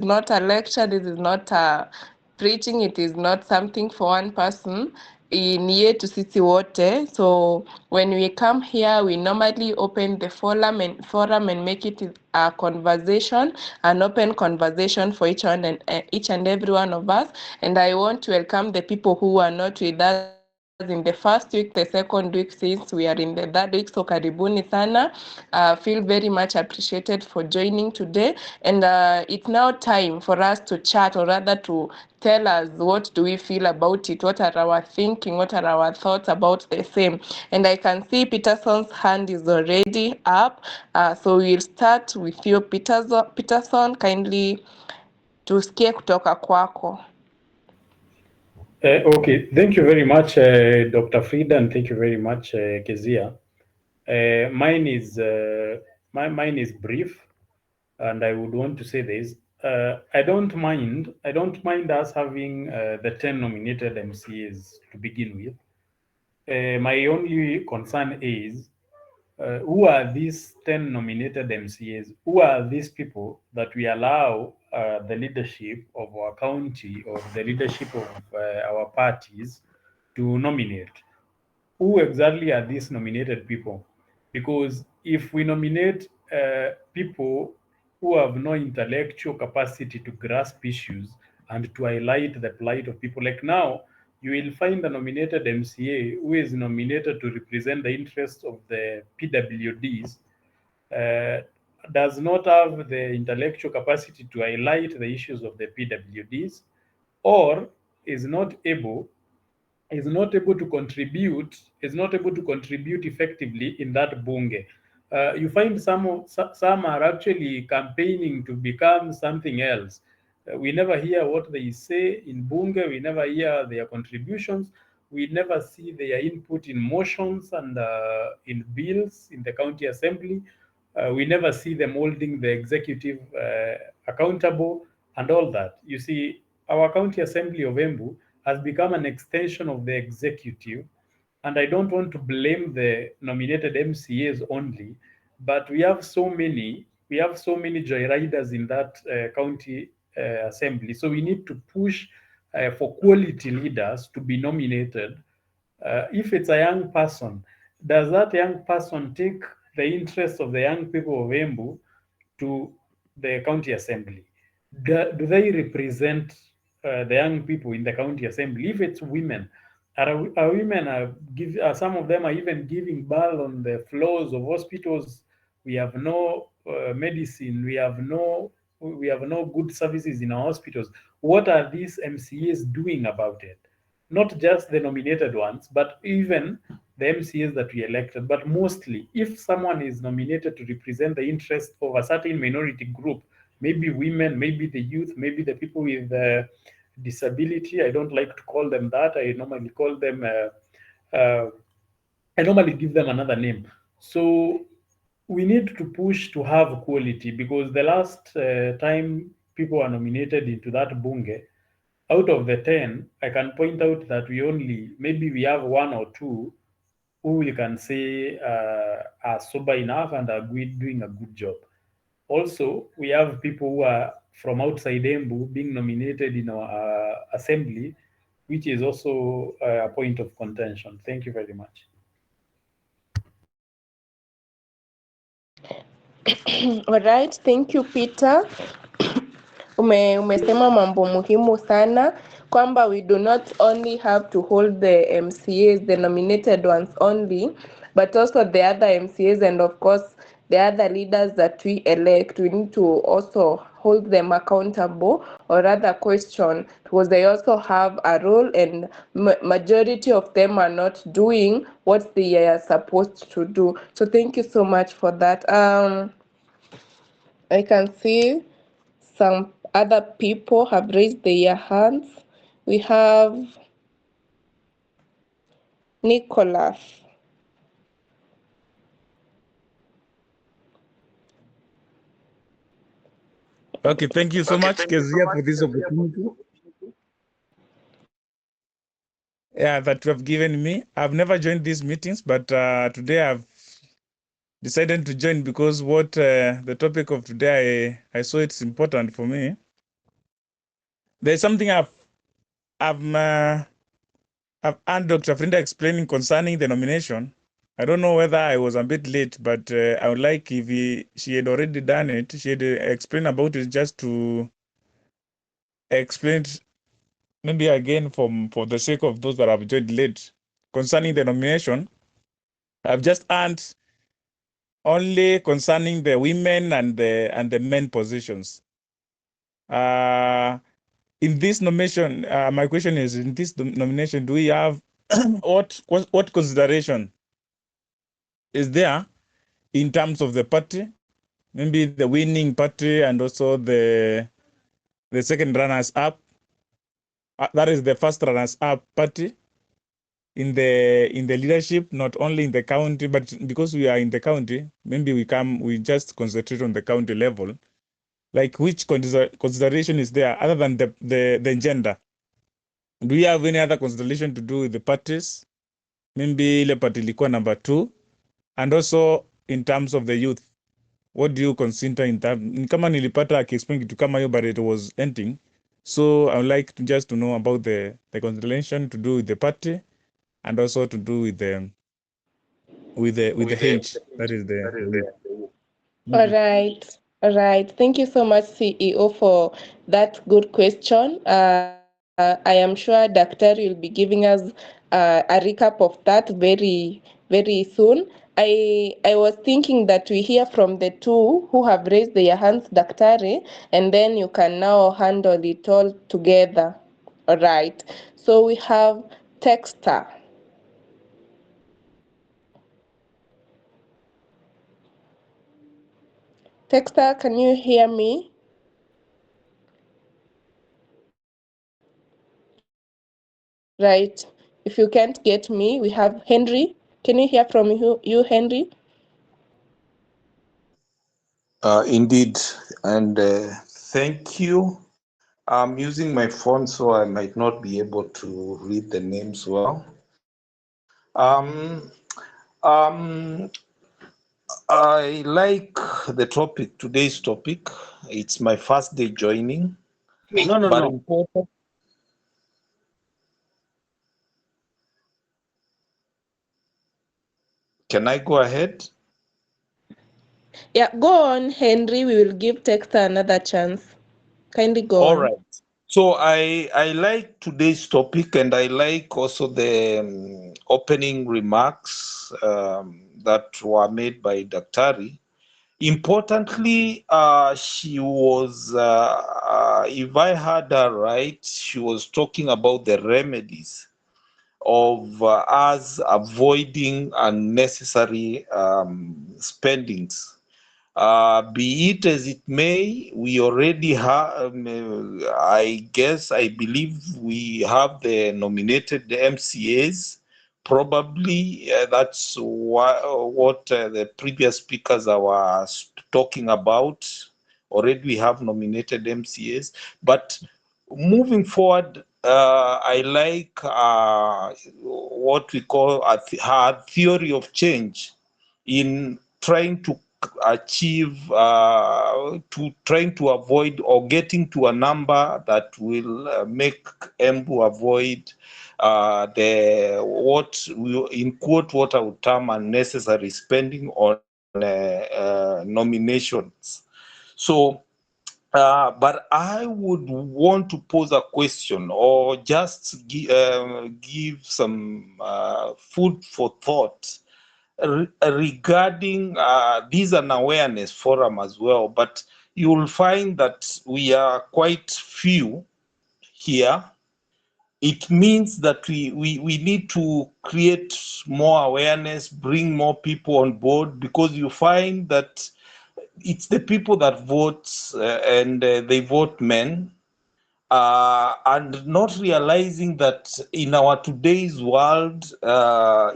not a lecture, this is not a preaching, it is not something for one person. Ni yetu sisi wote. So when we come here, we normally open the forum and make it a conversation, an open conversation for each and every one of us. And I want to welcome the people who are not with us in the first week, the second week, since we are in the third week. So karibuni sana. Feel very much appreciated for joining today. And it's now time for us to chat, or rather to tell us what do we feel about it, what are our thinking, what are our thoughts about the same. And I can see Peterson's hand is already up. So we'll start with you, Peterson. Kindly tusikie kutoka kwako. Okay, thank you very much, Dr. Frida, and thank you very much, Kezia. Mine is brief, and I would want to say this. I don't mind us having the 10 nominated MCAs to begin with. My only concern is who are these 10 nominated MCAs? Who are these people that we allow the leadership of our county or the leadership of our parties to nominate? Who exactly are these nominated people? Because if we nominate people who have no intellectual capacity to grasp issues and to highlight the plight of people, like now, you will find a nominated MCA who is nominated to represent the interests of the PWDs, uh, does not have the intellectual capacity to highlight the issues of the PWDs, or is not able to contribute effectively in that bunge. You find some are actually campaigning to become something else. We never hear what they say in bunge. We never hear their contributions. We never see their input in motions and in bills in the county assembly. We never see them holding the executive accountable and all that. You see, our county assembly of Embu has become an extension of the executive. And I don't want to blame the nominated MCAs only, but we have so many joyriders in that county assembly. So we need to push for quality leaders to be nominated. If it's a young person, does that young person take the interests of the young people of Embu to the county assembly? Do they represent the young people in the county assembly? If it's women, are women some of them are even giving birth on the floors of hospitals? We have no medicine. We have no good services in our hospitals. What are these MCAs doing about it? Not just the nominated ones, but even the MCAs that we elected. But mostly, if someone is nominated to represent the interest of a certain minority group, maybe women, maybe the youth, maybe the people with disability. I don't like to call them that. I normally call them, I normally give them another name. So we need to push to have quality, because the last time people are nominated into that bunge, out of the 10, I can point out that maybe we have one or two who we can say are sober enough and are doing a good job. Also, we have people who are from outside Embu being nominated in our assembly, which is also a point of contention. Thank you very much. All right, thank you Peter. Umesema mambo muhimu sana kwamba we do not only have to hold the MCAs, the nominated ones only, but also the other MCAs and of course the other leaders that we elect. We need to also hold them accountable, or rather question, because they also have a role, and majority of them are not doing what they are supposed to do. So thank you so much for that. I can see some other people have raised their hands. We have Nicholas. Okay, thank you so much, Kezia, for this opportunity. Yeah, that you have given me. I've never joined these meetings, but today I've decided to join because what the topic of today, I saw it's important for me. there's something I've heard Dr. Frinda explaining concerning the nomination. I don't know whether I was a bit late, but I would like if she had already done it, she had explained about it just to explain it maybe again for the sake of those that have joined late. Concerning the nomination, I've just heard only concerning the women and the men positions. In this nomination, my question is: in this nomination, do we have what consideration is there in terms of the party? Maybe the winning party and also the second runners up. That is the first runners up party in the leadership, not only in the county, but because we are in the county, maybe we just concentrate on the county level. Like which consideration is there other than the gender? Do you have any other consideration to do with the parties? Maybe ile party ilikuwa number 2, and also in terms of the youth, what do you consider in terms? Kama nilipata akiexplain kitu kama hiyo, but it was ending. So I would like just to know about the consideration to do with the party and also to do with the age. That is the youth. All right. All right. Thank you so much, CEO, for that good question. I am sure Dr. will be giving us a recap of that very soon. I was thinking that we hear from the two who have raised their hands, Daktari, and then you can now handle it all together. All right. So we have Texter. Texter, can you hear me? Right. If you can't get me, we have Henry. Can you hear from you Henry? Indeed, and thank you. I'm using my phone, so I might not be able to read the names well. Um, I like the topic, today's topic. It's my first day joining, No, no, but no. important. Can I go ahead? Yeah, go on, Henry. We will give Texter another chance. Kindly go All on. right. So I like today's topic, and I like also the opening remarks that were made by Daktari. Importantly, she was, if I heard her right, she was talking about the remedies of us avoiding unnecessary spendings. Be it as it may, we already have, I believe we have the nominated MCAs. Probably that's what the previous speakers were talking about. Already we have nominated MCAs. But moving forward, I like what we call her theory of change in trying to achieve trying to avoid or getting to a number that will make Embu avoid the what we in quote what I would term unnecessary spending on nominations. So but I would want to pose a question or just give some food for thought regarding this is an awareness forum as well, but you will find that we are quite few here. It means that we need to create more awareness, bring more people on board, because you find that it's the people that vote and they vote men, and not realizing that in our today's world,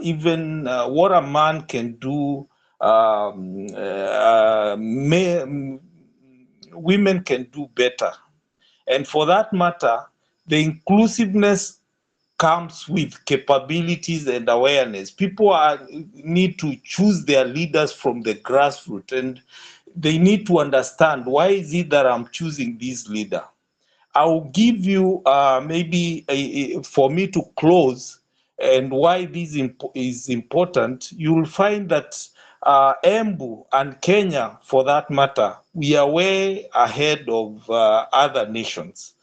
even what a man can do, women can do better. And for that matter, the inclusiveness comes with capabilities and awareness. People need to choose their leaders from the grassroots, and they need to understand, why is it that I'm choosing this leader? I'll give you maybe for me to close and why this is important. You'll find that Embu and Kenya, for that matter, we are way ahead of other nations.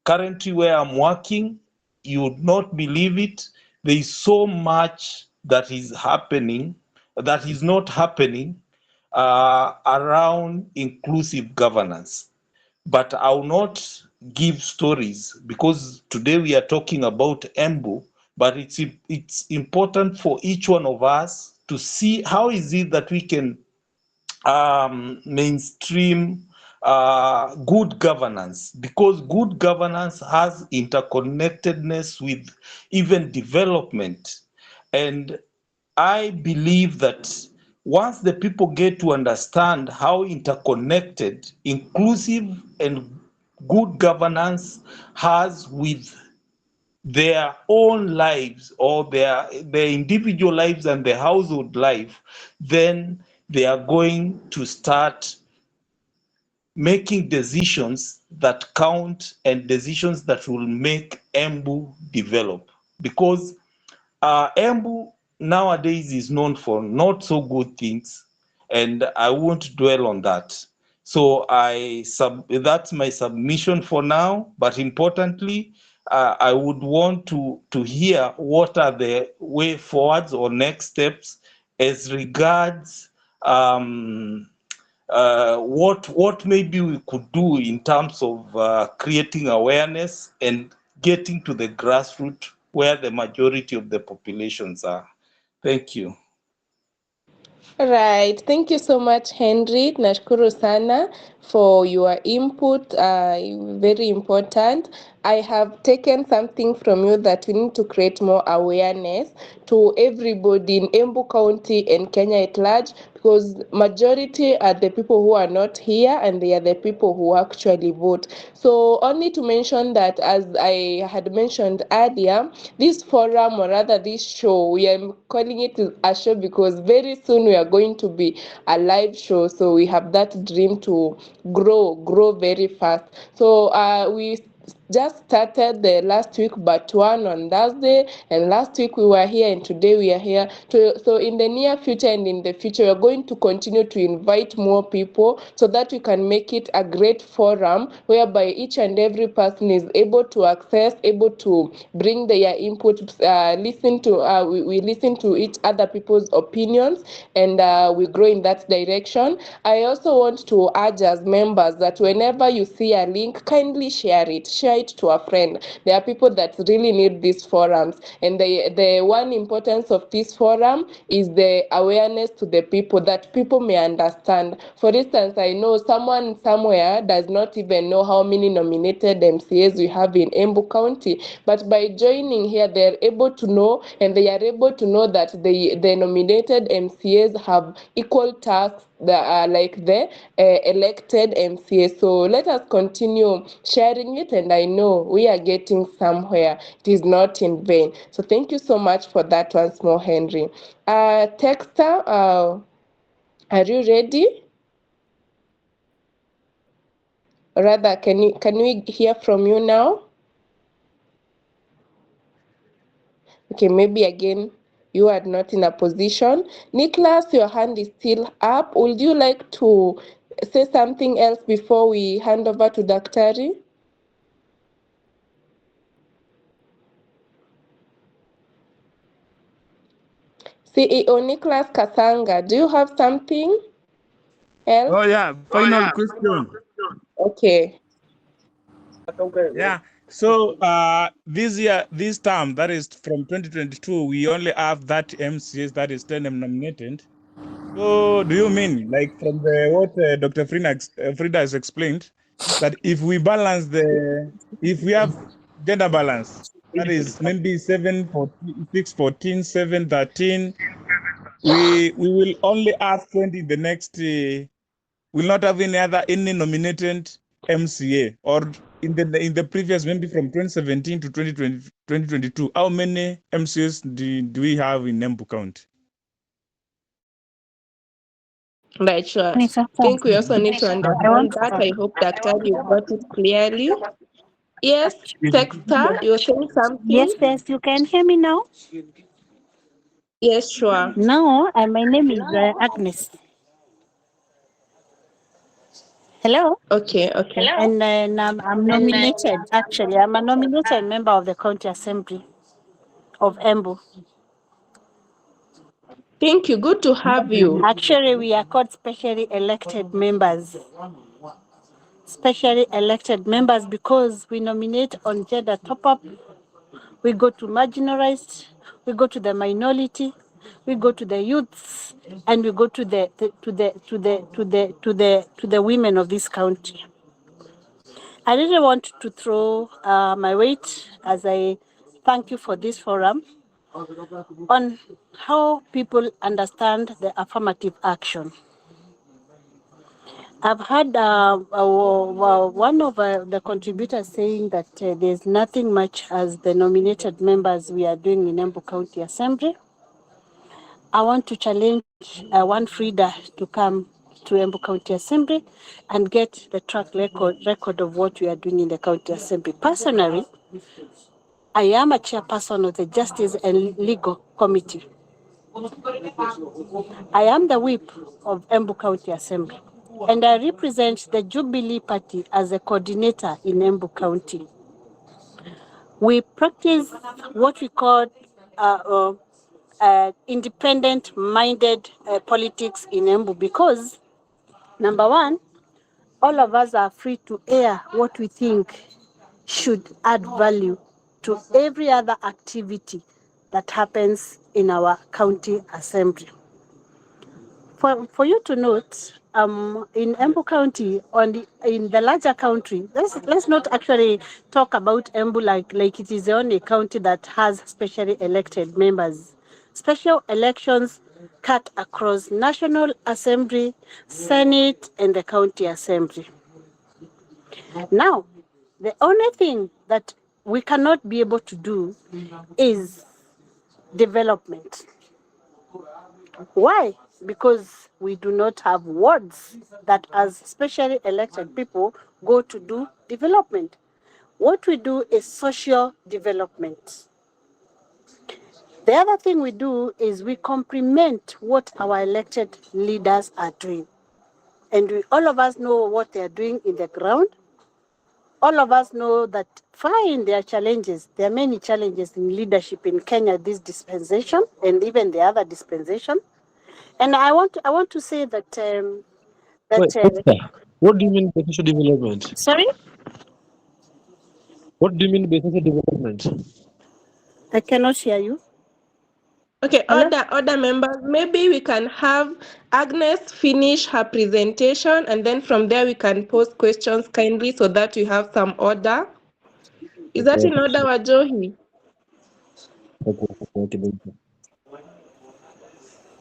Currently, where I'm working, you would not believe it. There is so much that is happening, that is not happening around inclusive governance. But I will not give stories because today we are talking about Embu, but it's important for each one of us to see how is it that we can mainstream good governance, because good governance has interconnectedness with even development. And I believe that once the people get to understand how interconnected, inclusive, and good governance has with their own lives, or their individual lives and their household life, then they are going to start making decisions that count and decisions that will make Embu develop. Because Embu nowadays is known for not so good things, and I won't dwell on that. So that's my submission for now. But importantly, I would want to hear what are the way forwards or next steps as regards what maybe we could do in terms of creating awareness and getting to the grassroots where the majority of the populations are. Thank you. Right. Thank you so much, Henry. Nashukuru sana for your input. Very important. I have taken something from you that we need to create more awareness to everybody in Embu County and Kenya at large, because majority are the people who are not here and they are the people who actually vote. So only to mention that, as I had mentioned earlier, this forum, or rather this show, we are calling it a show because very soon we are going to be a live show. So we have that dream to grow very fast. So we just started the last week but one on Thursday, and last week we were here and today we are here. So in the near future and in the future, we're going to continue to invite more people so that we can make it a great forum whereby each and every person is able to access, able to bring their input, we listen to each other people's opinions, and we grow in that direction. I also want to urge as members that whenever you see a link, kindly share it to a friend. There are people that really need these forums, and the one importance of this forum is the awareness to the people, that people may understand. For instance, I know someone somewhere does not even know how many nominated MCAs we have in Embu County, but by joining here, they are able to know, and they are able to know that the nominated MCAs have equal tasks that are like the elected MCA. So let us continue sharing it, and I know we are getting somewhere. It is not in vain. So thank you so much for that once more, Henry. Texter, are you ready? Rather, can we hear from you now? Okay, maybe again you are not in a position. Nicholas, your hand is still up. Would you like to say something else before we hand over to Daktari? CEO Nicholas Kasanga, do you have something else? Oh yeah, final question. Okay. Yeah. So this term, that is from 2022, we only have that MCS, that is 10 nominated. So do you mean, like from what Dr. Frida has explained, that if we balance if we have gender balance, that is maybe 7, 14, 6, 14, 7, 13, we will only have 20 in the next, will not have any nominated MCA, or in the previous, maybe from 2017 to 2022, how many MCAs do we have in Embu County? Right, sure. I Ni sasa. think we also need to I understand want that. I hope Daktari, you got it clearly. Yes, Texter, you're saying Yes, something? yes, you can hear me now. Yes, sure. No, my name is Agnes. Hello. Okay, okay. And then I'm nominated, actually. I'm a nominated member of the County Assembly of Embu. Thank you. Good to have you. Actually, we are called specially elected members. Specially elected members because we nominate on gender top-up. We go to marginalized, we go to the minority, we go to the youths, and we go to the women of this county. I really want to throw my weight as I thank you for this forum on how people understand the affirmative action. I've heard one of the contributors saying that there's nothing much as the nominated members we are doing in Embu County Assembly. I want to challenge one Frida to come to Embu County Assembly and get the track record of what we are doing in the County Assembly. Personally, I am a chairperson of the Justice and Legal Committee. I am the whip of Embu County Assembly, and I represent the Jubilee Party as a coordinator in Embu County. We practice what we call independent-minded politics in Embu because, number one, all of us are free to air what we think should add value to every other activity that happens in our county assembly. For you to note, in Embu County, in the larger county, let's not actually talk about Embu like it is the only county that has specially elected members. Special elections cut across National Assembly, Senate, and the County Assembly. Now, the only thing that we cannot be able to do is development. Why? Because we do not have wards that, as specially elected people, go to do development. What we do is social development. The other thing we do is we complement what our elected leaders are doing. And all of us know what they are doing in the ground. All of us know that fine, there are challenges. There are many challenges in leadership in Kenya, this dispensation, and even the other dispensation. And I want to say that Wait, Esther, what do you mean by social development? sorry, What do you mean by social development? I cannot hear you. Okay, Hello? other members, maybe we can have Agnes finish her presentation and then from there we can pose questions kindly so that we have some order. Is that in order, Wajohi? Okay.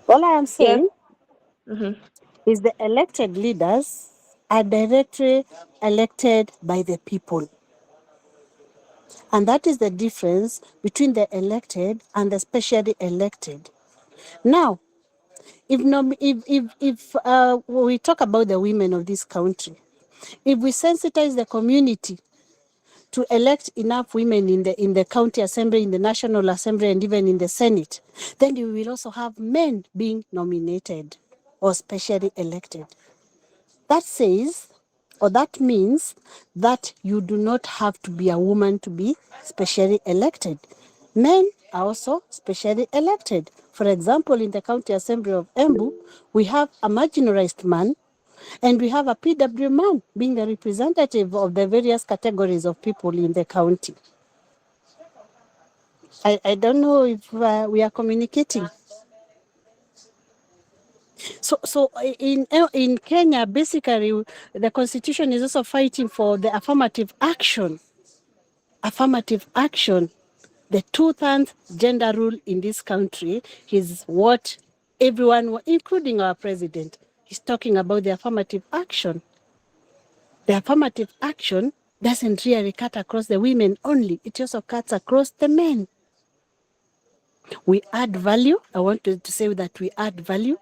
All I am Yes. saying is the elected leaders are directly elected by the people. And that is the difference between the elected and the specially elected. Now, if we talk about the women of this country, if we sensitize the community to elect enough women in the county assembly, in the national assembly, and even in the Senate, then we will also have men being nominated or specially elected. That says, or that means that you do not have to be a woman to be specially elected. Men are also specially elected. For example, in the county assembly of Embu, we have a marginalized man and we have a PW man being the representative of the various categories of people in the county. I don't know if we are communicating. So in Kenya, basically, the constitution is also fighting for the affirmative action. Affirmative action. The 2/3 gender rule in this country is what everyone, including our president, is talking about the affirmative action. The affirmative action doesn't really cut across the women only, it also cuts across the men. We add value. I want to say that we add value.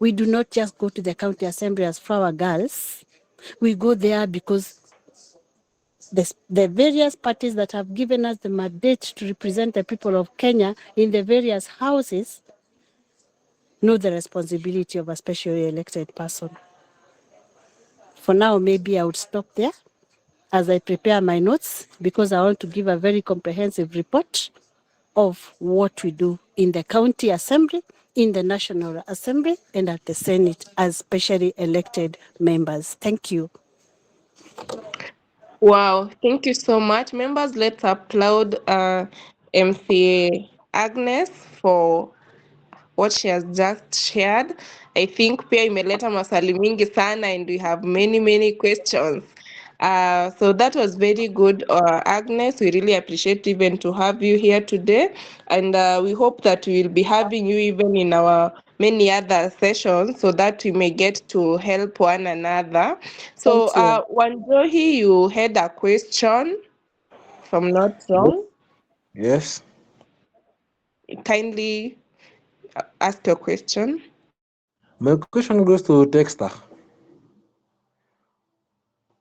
We do not just go to the county assembly as flower girls. We go there because the various parties that have given us the mandate to represent the people of Kenya in the various houses know the responsibility of a specially elected person. For now, maybe I would stop there as I prepare my notes, because I want to give a very comprehensive report of what we do in the county assembly, in the National Assembly, and at the Senate as specially elected members. Thank you. Wow, thank you so much. Members, let's applaud MCA Agnes for what she has just shared. I think pia imeleta maswali mingi sana and we have many questions. So that was very good, Agnes. We really appreciate even to have you here today. And we hope that we will be having you even in our many other sessions so that we may get to help one another. So Thank you. Wanjohi, you had a question, if I'm not wrong. Yes. Kindly ask your question. My question goes to Dexter.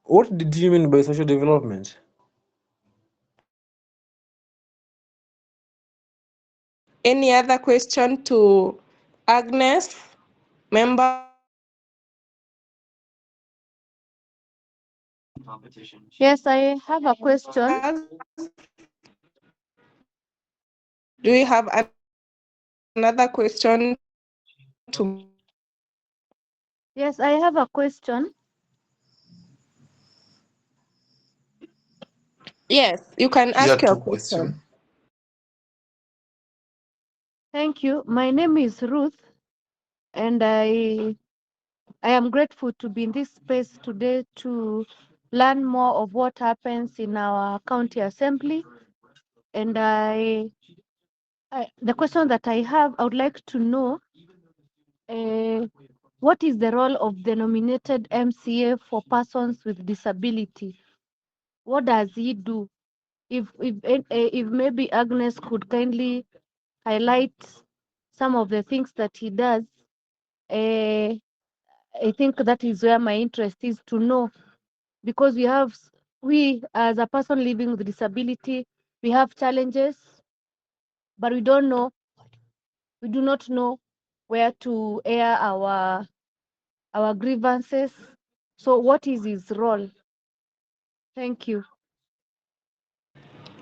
What did you mean by social development? Any other question to Agnes? Members? Yes, I have a question. Do you have another question to? Yes, I have a question. Yes, you can Here ask your two question. question. Thank you. My name is Ruth, and I am grateful to be in this space today to learn more of what happens in our county assembly. And the question that I have, I would like to know what is the role of the nominated MCA for persons with disability? What does he do? If maybe Agnes could kindly highlight some of the things that he does, I think that is where my interest is to know, because we as a person living with disability, we have challenges, but we do not know where to air our grievances. So what is his role? Thank you.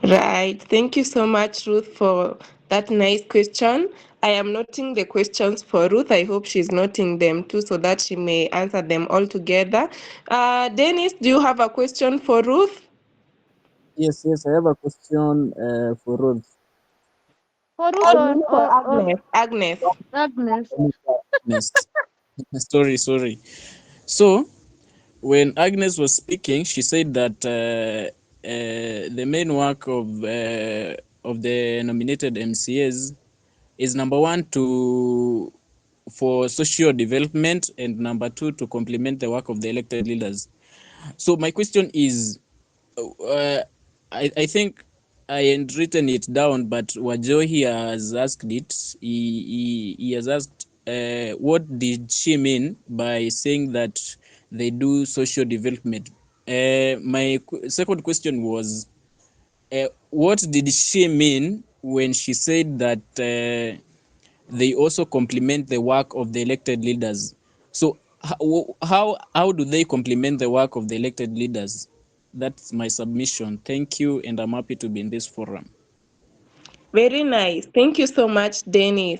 Right. Thank you so much, Ruth, for that nice question. I am noting the questions for Ruth. I hope she's noting them too so that she may answer them all together. Dennis, do you have a question for Ruth? Yes, I have a question for Rose. For Ruth Or Ruth or or Agnes? Agnes. Agnes. Agnes. Sorry. So, when Agnes was speaking, she said that the main work of the nominated MCAs is number one for social development, and number two to complement the work of the elected leaders. So my question is, uh, I think I had written it down, but Wajohi has asked it. He has asked, what did she mean by saying that they do social development? My second question was, what did she mean when she said that they also complement the work of the elected leaders? So how do they complement the work of the elected leaders? That's my submission. Thank you, and I'm happy to be in this forum. Very nice. Thank you so much, Dennis.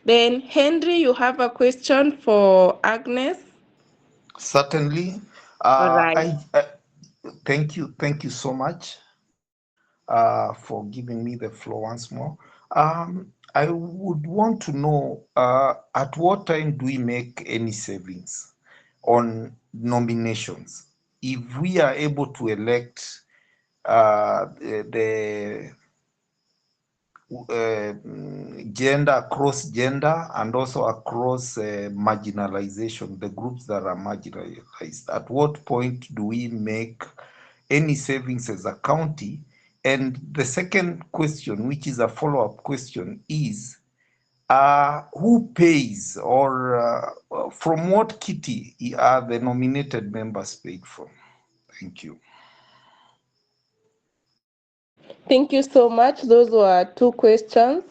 Then, Henry, you have a question for Agnes? Certainly. All right. I thank you so much for giving me the floor once more. I would want to know at what time do we make any savings on nominations? If we are able to elect the gender, across gender, and also across marginalization, the groups that are marginalized. At what point do we make any savings as a county? And the second question, which is a follow-up question, is who pays, or from what kitty are the nominated members paid from? Thank you. Thank you so much. Those were two questions.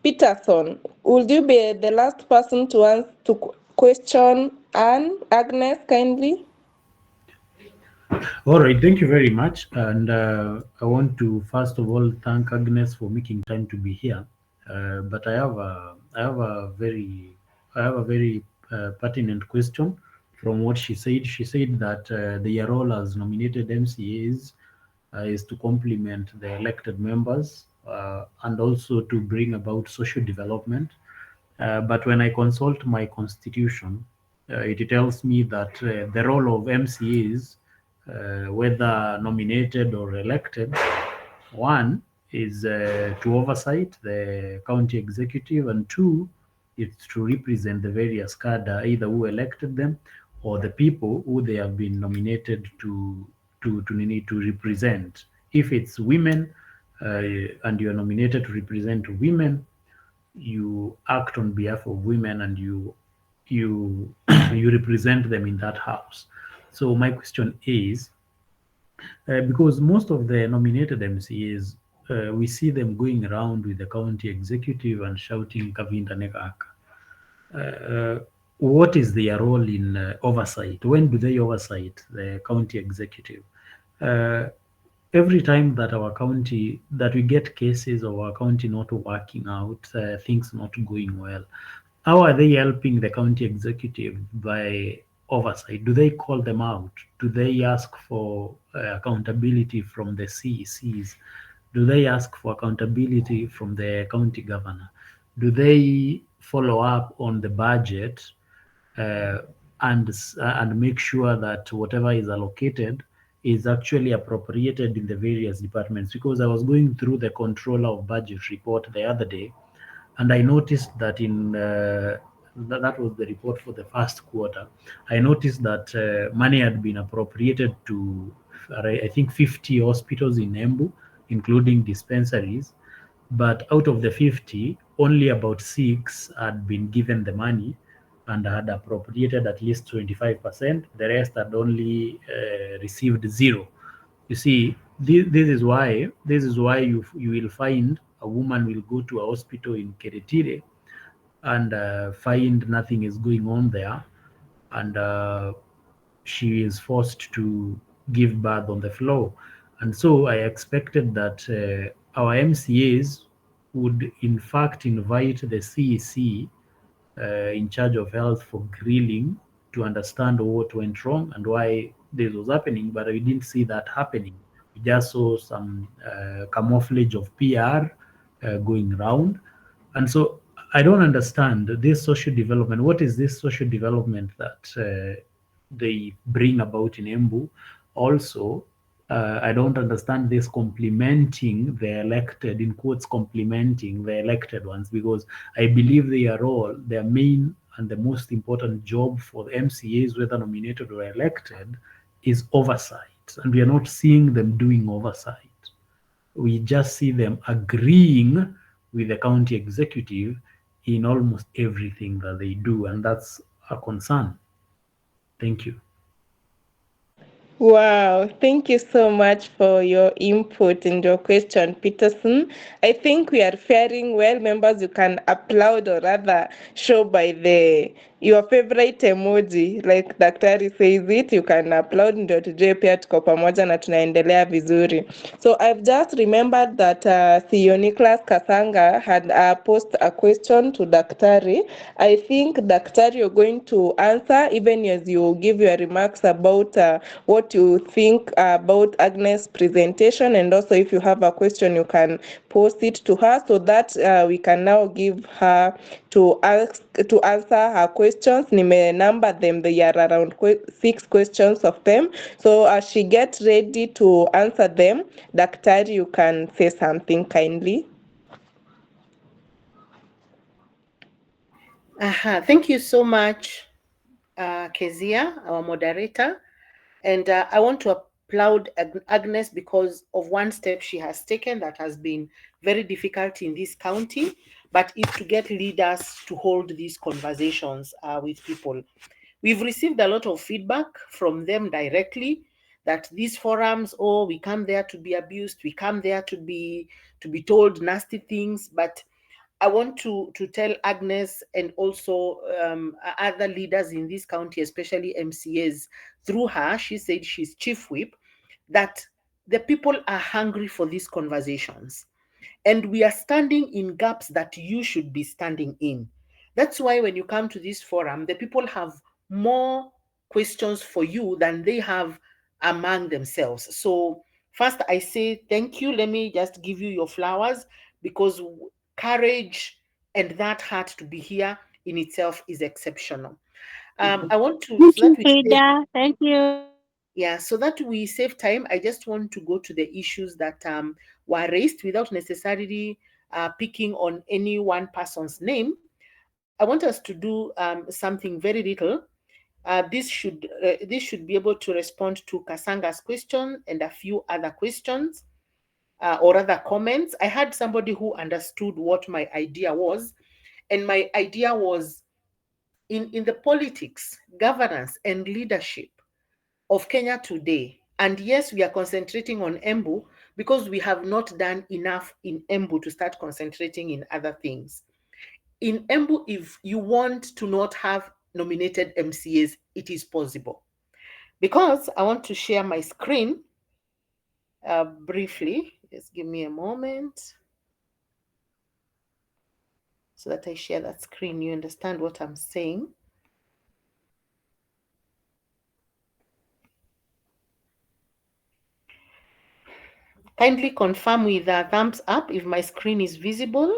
Peterson, would you be the last person to answer to question Anne? Agnes, kindly? All right, thank you very much. And I want to first of all thank Agnes for making time to be here. But I have a very pertinent question from what she said. She said that their role as nominated MCAs is to complement the elected members and also to bring about social development. But when I consult my constitution, it tells me that the role of MCAs, whether nominated or elected, one is to oversight the county executive, and two, it's to represent the various cadre, either who elected them or the people who they have been nominated to represent. If it's women and you are nominated to represent women, you act on behalf of women and you you represent them in that house. So my question is, because most of the nominated MCAs, we see them going around with the county executive and shouting Kavinda Nekaka. What is their role in oversight? When do they oversight the county executive? Uh, every time that our county that we get cases of our county not working out, things not going well, how are they helping the county executive by oversight? Do they call them out? Do they ask for accountability from the CECs? Do they ask for accountability from the county governor? Do they follow up on the budget uh, and make sure that whatever is allocated is actually appropriated in the various departments? Because I was going through the controller of budget report the other day, and I noticed that that was the report for the first quarter. I noticed that money had been appropriated to, I think, 50 hospitals in Embu, including dispensaries. But out of the 50, only about six had been given the money and had appropriated at least 25%. The rest had only received zero. You see, this is why you will find a woman will go to a hospital in Keretire and find nothing is going on there, and she is forced to give birth on the floor. And so I expected that our MCAs would in fact invite the CEC in charge of health for grilling to understand what went wrong and why this was happening, but we didn't see that happening. We just saw some camouflage of PR going around. And so I don't understand this social development. What is this social development that they bring about in Embu? Also, I don't understand this complimenting the elected, in quotes, complimenting the elected ones, because I believe their role, their main and the most important job for the MCAs, whether nominated or elected, is oversight. And we are not seeing them doing oversight. We just see them agreeing with the county executive in almost everything that they do, and that's a concern. Thank you. Wow, thank you so much for your input and your question, Peterson. I think we are faring well. Members, you can applaud or rather show by the your favorite emoji, like Daktari says it, you can upload ndio tujue pia tuko pamoja na tunaendelea vizuri. So I've just remembered that CEO Nicholas Kasanga had posed a question to Daktari. I think Daktari, you're going to answer even as you give your remarks about what you think about Agnes' presentation, and also if you have a question, you can post it to her so that we can now give her to answer her questions. Nime number them. They are around 6 questions of them. So as she gets ready to answer them, Daktari, you can say something kindly. Thank you so much, Kezia, our moderator. And I want to applaud Agnes because of one step she has taken that has been very difficult in this county, but it's to get leaders to hold these conversations with people. We've received a lot of feedback from them directly that these forums, oh, we come there to be abused, we come there to be told nasty things. But I want to tell Agnes and also other leaders in this county, especially MCAs, through her, she said she's chief whip, that the people are hungry for these conversations. And we are standing in gaps that you should be standing in. That's why when you come to this forum, the people have more questions for you than they have among themselves. So first I say thank you. Let me just give you your flowers, because courage and that heart to be here in itself is exceptional. I want to, Thank so that you, we save, Frida. Thank you. yeah, so that we save time, I just want to go to the issues that were raised without necessarily picking on any one person's name. I want us to do something very little. This should be able to respond to Kasanga's question and a few other questions or other comments. I had somebody who understood what my idea was, and my idea was in the politics, governance, and leadership of Kenya today. And yes, we are concentrating on Embu because we have not done enough in Embu to start concentrating in other things. In Embu, if you want to not have nominated MCAs, it is possible. Because I want to share my screen briefly. Just give me a moment so that I share that screen. You understand what I'm saying. Kindly confirm with a thumbs up if my screen is visible.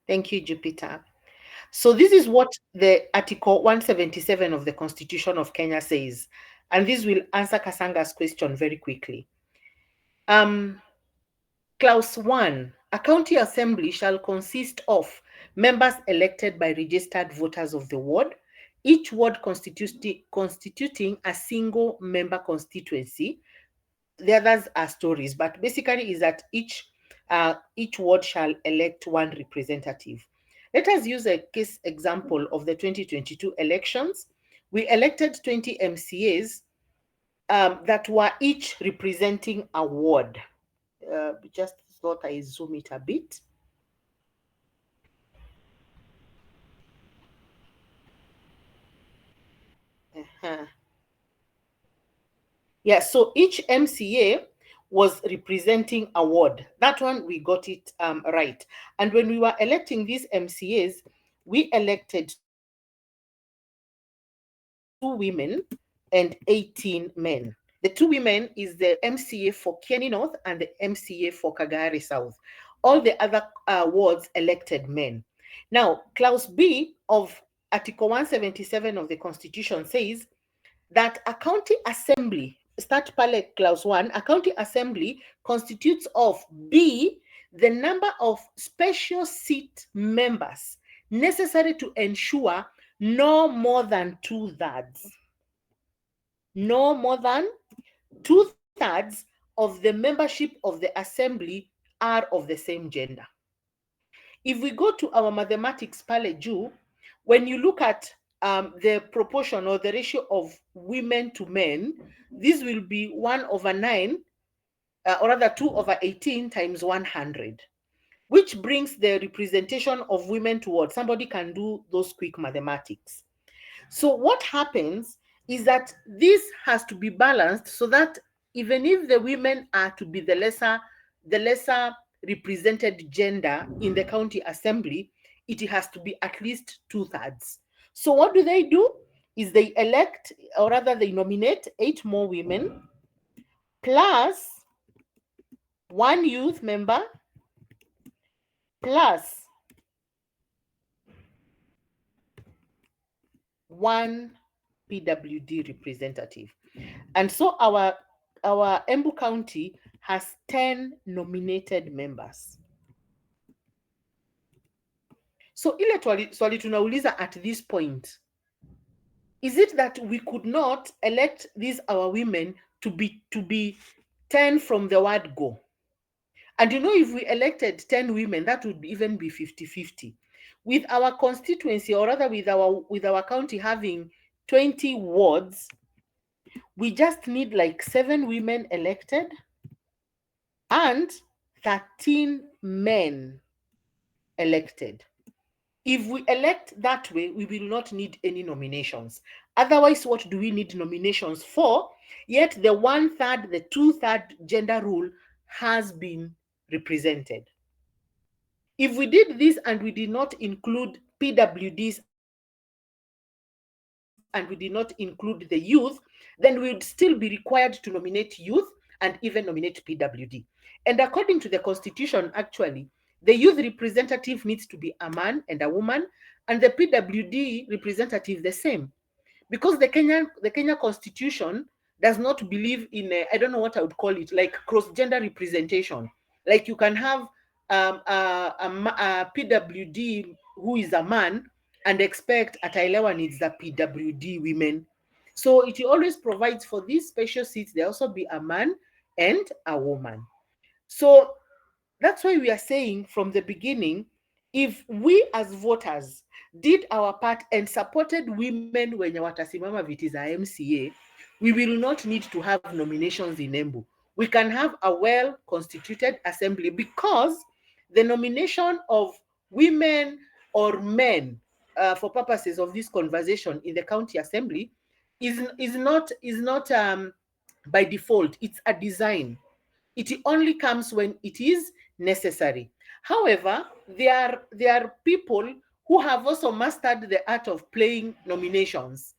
Thank you, Jupiter. So this is what the Article 177 of the Constitution of Kenya says. And this will answer Kasanga's question very quickly. Clause 1, a county assembly shall consist of members elected by registered voters of the ward, each ward constituting a single member constituency. The others are stories, but basically is that each ward shall elect one representative. Let us use a case example of the 2022 elections. We elected 20 MCAs that were each representing a ward. Just thought I zoom it a bit. Yeah, so each MCA was representing a ward. That one, we got it right. And when we were electing these MCAs, we elected 2 women and 18 men. The 2 women is the MCA for Kieni North and the MCA for Kagari South. All the other wards elected men. Now, Clause B of Article 177 of the Constitution says that a county assembly, start pale clause 1, a county assembly constitutes of B, the number of special seat members necessary to ensure no more than 2/3. No more than 2/3 of the membership of the assembly are of the same gender. If we go to our mathematics pale juu, when you look at the proportion or the ratio of women to men, this will be 1/9, or rather 2/18 times 100, which brings the representation of women towards. Somebody can do those quick mathematics. So what happens is that this has to be balanced so that even if the women are to be the lesser represented gender in the county assembly, it has to be at least 2/3. So what do? Is they elect, or rather they nominate 8 more women plus 1 youth member plus 1 PWD representative. And so our Embu County has 10 nominated members. So ile swali tunauliza at this point, is it that we could not elect these our women to be 10 from the word go? And if we elected 10 women, that would even be 50-50. With our constituency, or rather with our county having 20 wards, we just need like 7 women elected and 13 men elected. If we elect that way, we will not need any nominations. Otherwise, what do we need nominations for? Yet the 1/3, the 2/3 gender rule has been represented. If we did this and we did not include PWDs and we did not include the youth, then we would still be required to nominate youth and even nominate PWD. And according to the Constitution, actually, the youth representative needs to be a man and a woman, and the PWD representative the same. Because the Kenya Constitution does not believe in I don't know what I would call it, like cross-gender representation. Like you can have a PWD who is a man and expect Atailewa needs the PWD women. So it always provides for these special seats there also be a man and a woman. So that's why we are saying from the beginning, if we as voters did our part and supported women wenye watasimama viti za MCA, we will not need to have nominations in Embu. We can have a well-constituted assembly because the nomination of women or men for purposes of this conversation in the county assembly is not by default. It's a design. It only comes when it is necessary. However, there are people who have also mastered the art of playing nominations.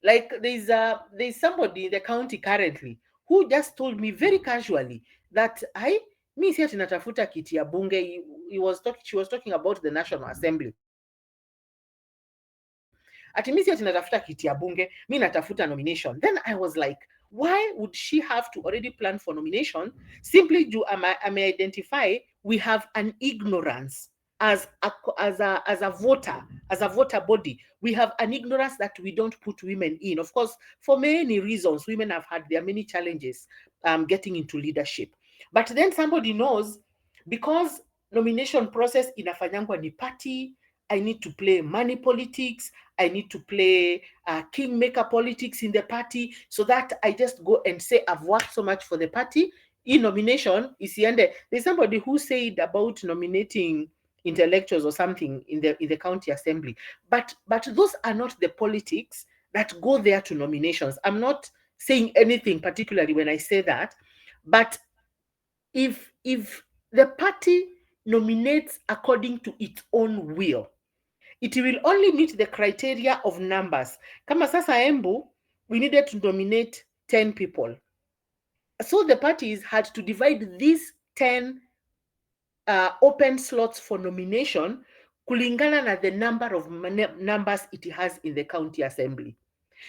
Like there's somebody in the county currently who just told me very casually that I mi si ati natafuta kiti ya bunge. She was talking about the National Assembly. Ati mi si ati natafuta kiti ya bunge, mi natafuta nomination. Then I was like, why would she have to already plan for nomination? Simply do I may identify we have an ignorance as a voter body. We have an ignorance that we don't put women in. Of course, for many reasons, women have had their many challenges getting into leadership. But then somebody knows, because nomination process inafanyangwa ni party, I need to play money politics. I need to play kingmaker politics in the party, so that I just go and say I've worked so much for the party. In nomination, isiende. There's somebody who said about nominating intellectuals or something in the county assembly, but those are not the politics that go there to nominations. I'm not saying anything particularly when I say that, but if the party nominates according to its own will, it will only meet the criteria of numbers. Kama sasa Embu, we needed to nominate 10 people. So the parties had to divide these 10 open slots for nomination kulingana na the number of numbers it has in the county assembly.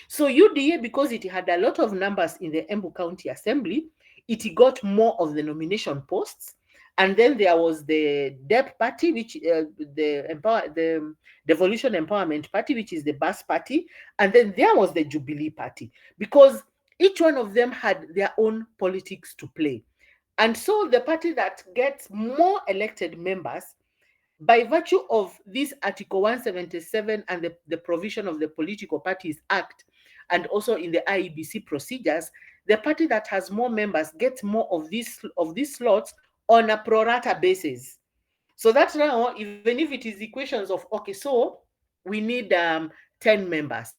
So UDA, because it had a lot of numbers in the Embu County Assembly, it got more of the nomination posts. And then there was the DEP party, which the Devolution Empowerment Party, which is the BAS party. And then there was the Jubilee party, because each one of them had their own politics to play. And so the party that gets more elected members, by virtue of this Article 177 and the provision of the Political Parties Act, and also in the IEBC procedures, the party that has more members gets more of these slots on a pro rata basis. So that now, even if it is equations of, okay, so we need 10 members.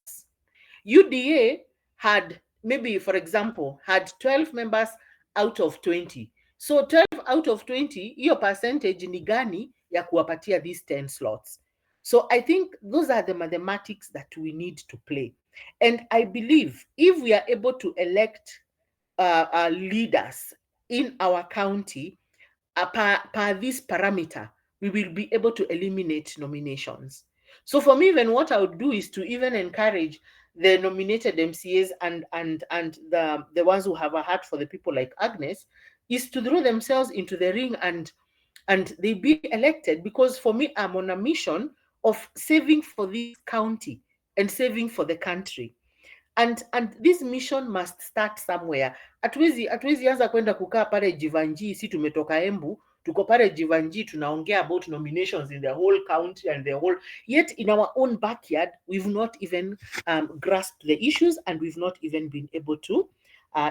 UDA had, maybe, for example, had 12 members out of 20. So 12 out of 20, hiyo percentage ni gani ya kuwapatia these 10 slots? So I think those are the mathematics that we need to play. And I believe if we are able to elect leaders in our county per this parameter, we will be able to eliminate nominations. So for me, even what I would do is to even encourage the nominated MCAs and the ones who have a heart for the people like Agnes, is to throw themselves into the ring and they be elected. Because for me, I'm on a mission of saving for this county and saving for the country. And this mission must start somewhere. Hatuwezi anza kwenda kukaa pale Jivanji, si tumetoka Embu, tuko pale Jivanji tunaongea about nominations in the whole county and the whole, yet in our own backyard we've not even grasped the issues, and we've not even been able to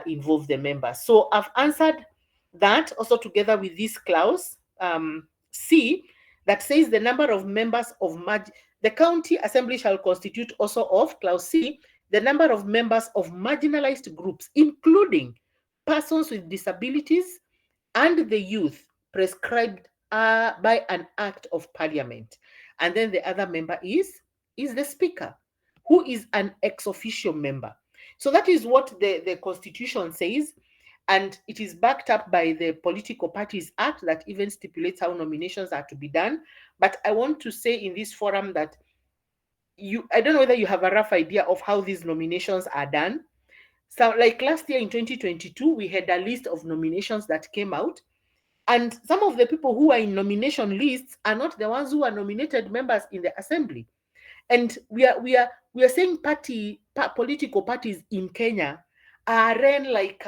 involve the members. So I've answered that also together with this clause C that says the number of members of the county assembly shall constitute also of, clause C, the number of members of marginalized groups, including persons with disabilities and the youth, prescribed by an act of parliament. And then the other member is the speaker, who is an ex officio member. So that is what the constitution says, and it is backed up by the Political Parties Act that even stipulates how nominations are to be done. But I want to say in this forum that I don't know whether you have a rough idea of how these nominations are done. So like last year in 2022, we had a list of nominations that came out, and some of the people who are in nomination lists are not the ones who are nominated members in the assembly. And we are saying political parties in Kenya are ran like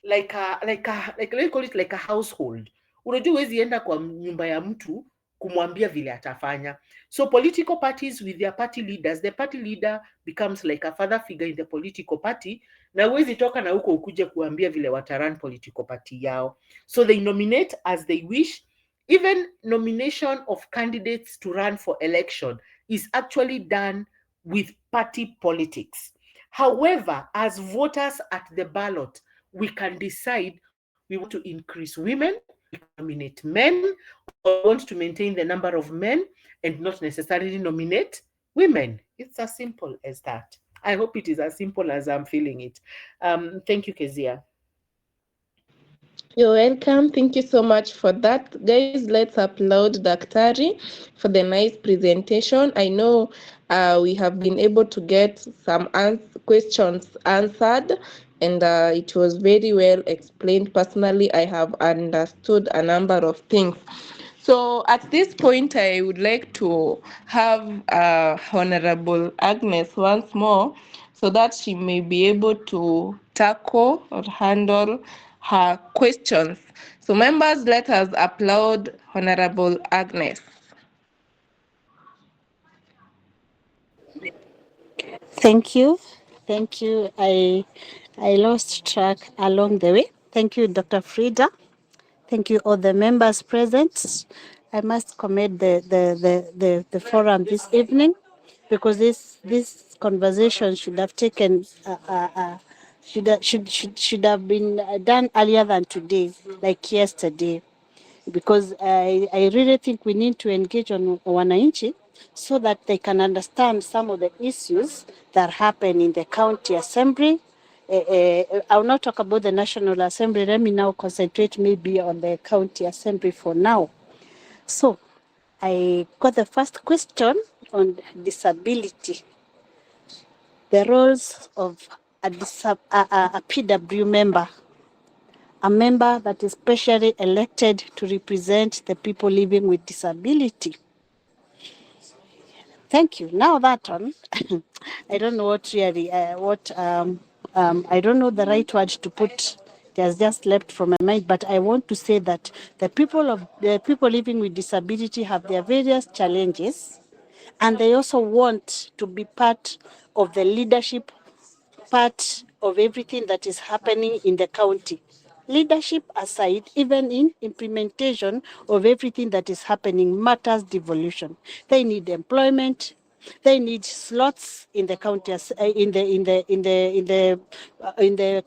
let's call it like a household. Unajua huwezi enda kwa nyumba ya mtu kumwambia vile atafanya. So political parties with their party leaders, the party leader becomes like a father figure in the political party, na huwezi toka na huko ukuje kuambia vile wataran political party yao. So they nominate as they wish. Even nomination of candidates to run for election is actually done with party politics. However, as voters at the ballot, we can decide we want to increase women, we can nominate men, or we want to maintain the number of men and not necessarily nominate women. It's as simple as that. I hope it is as simple as I'm feeling it. Thank you, Kezia. You're welcome. Thank you so much for that. Guys, let's applaud Daktari for the nice presentation. I know we have been able to get some questions answered, and it was very well explained. Personally, I have understood a number of things. So at this point, I would like to have Honorable Agnes once more so that she may be able to tackle or handle her questions. So members, let us applaud Honorable Agnes. Thank you. Thank you. I lost track along the way. Thank you, Dr. Frida. Thank you, all the members present. I must commend the forum this evening, because this conversation should have taken should have been done earlier than today, like yesterday, because I really think we need to engage on wananchi so that they can understand some of the issues that happen in the county assembly. I will not talk about the National Assembly. Let me now concentrate maybe on the county assembly for now. So I got the first question on disability. The roles of a PW member, a member that is specially elected to represent the people living with disability. Thank you. Now that one, I don't know what really, I don't know the right word to put. It has just left from my mind, but I want to say that the people living with disability have their various challenges, and they also want to be part of the leadership, part of everything that is happening in the county. Leadership aside, even in implementation of everything that is happening matters devolution. They need employment. They need slots in the county, in the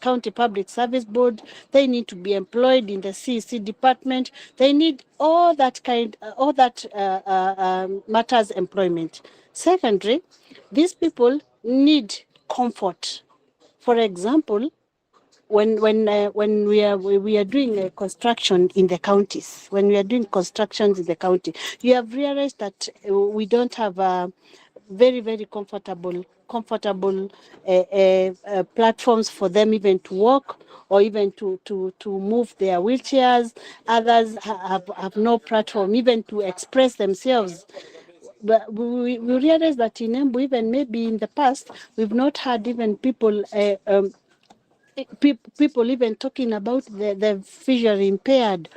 county public service board. They need to be employed in the CEC department. They need all that matters employment. Secondly, these people need comfort. For example, when we are doing construction in the counties, when we are doing constructions in the county, you have realized that we don't have very comfortable platforms for them even to walk or even to move their wheelchairs. Others have no platform even to express themselves. But we realize that in Embu, even maybe in the past, we've not had even people people even talking about the visually impaired.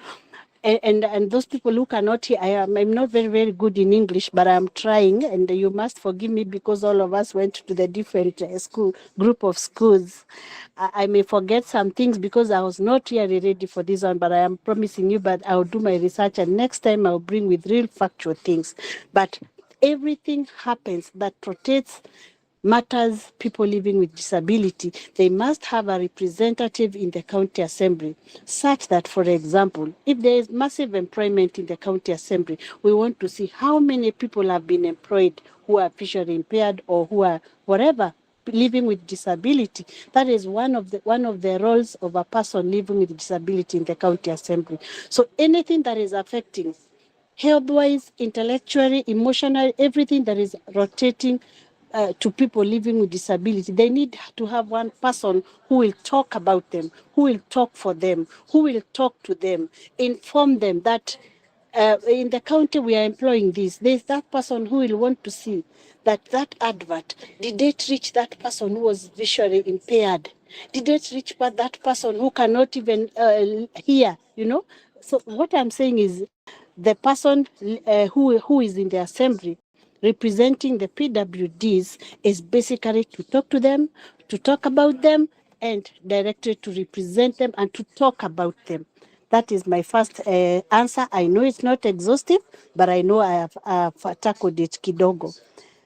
and those people who cannot hear, I'm not very good in English, but I'm trying, and you must forgive me because all of us went to the different group of schools. I may forget some things because I was not really ready for this one, but I am promising you, but I'll do my research, and next time I'll bring with real factual things. But everything happens that protects matters people living with disability, they must have a representative in the county assembly, such that, for example, if there is massive employment in the county assembly, we want to see how many people have been employed who are visually impaired or who are whatever living with disability. That is one of the roles of a person living with disability in the county assembly. So anything that is affecting health-wise, intellectually, emotionally, everything that is rotating to people living with disability, they need to have one person who will talk about them, who will talk for them, who will talk to them, inform them that in the county we are employing this. There's that person who will want to see that advert. Did it reach that person who was visually impaired? Did it reach that person who cannot even hear, So what I'm saying is the person who is in the assembly representing the PWDs is basically to talk to them, to talk about them, and directly to represent them and to talk about them. That is my first answer. I know it's not exhaustive, but I know I have tackled it kidogo.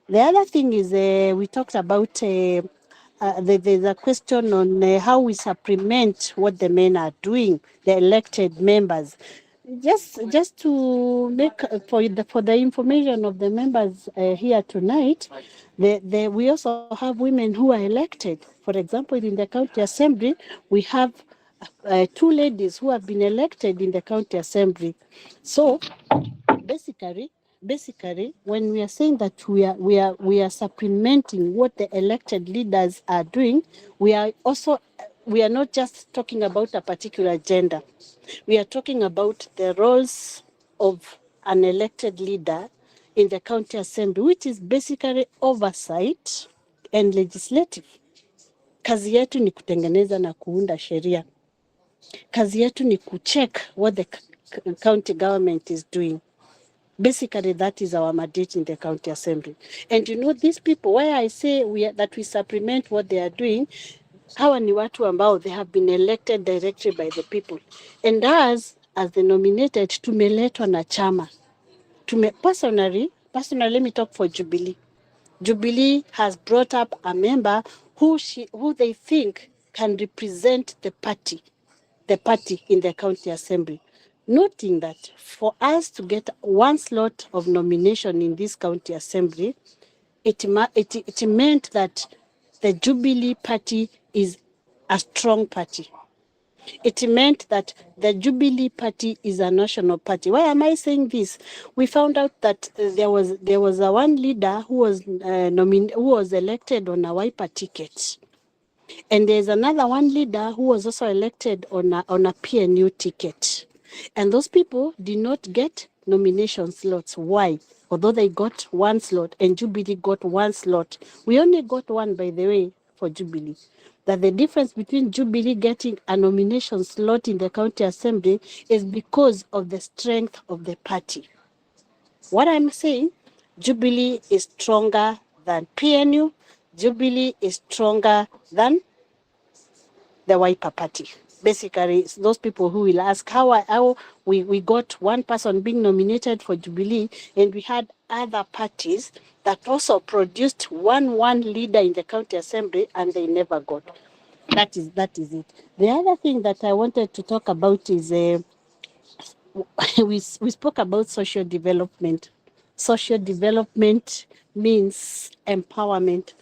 The other thing is we talked about there's a question on how we supplement what the men are doing, the elected members. Just to make for the information of the members here tonight, we also have women who are elected. For example, in the county assembly, we have 2 ladies who have been elected in the county assembly. So basically, when we are saying that we are supplementing what the elected leaders are doing, we are not just talking about a particular gender. We are talking about the roles of an elected leader in the county assembly, which is basically oversight and legislative. Kazi yetu ni kutengeneza na kuunda sheria. Kazi yetu ni kucheck what the county government is doing. Basically, that is our mandate in the county assembly. And these people, why I say that we supplement what they are doing, hawa ni watu ambao they have been elected directly by the people. And us, as the nominated, tumeletwa na chama. Personally, let me talk for Jubilee. Jubilee has brought up a member who they think can represent the party in the county assembly. Noting that for us to get one slot of nomination in this county assembly, it meant that the Jubilee party is a strong party. It meant that the Jubilee party is a national party. Why am I saying this? We found out that there was a one leader who was elected on a Wiper ticket. And there's another one leader who was also elected on a PNU ticket. And those people did not get nomination slots. Why? Although they got one slot and Jubilee got one slot. We only got one, by the way, for Jubilee. That the difference between Jubilee getting a nomination slot in the county assembly is because of the strength of the party. What I'm saying, Jubilee is stronger than PNU. Jubilee is stronger than the Wiper party. Basically, it's those people who will ask how we got one person being nominated for Jubilee, and we had other parties that also produced one leader in the county assembly, and they never got. That is it. The other thing that I wanted to talk about is we spoke about social development. Social development means empowerment.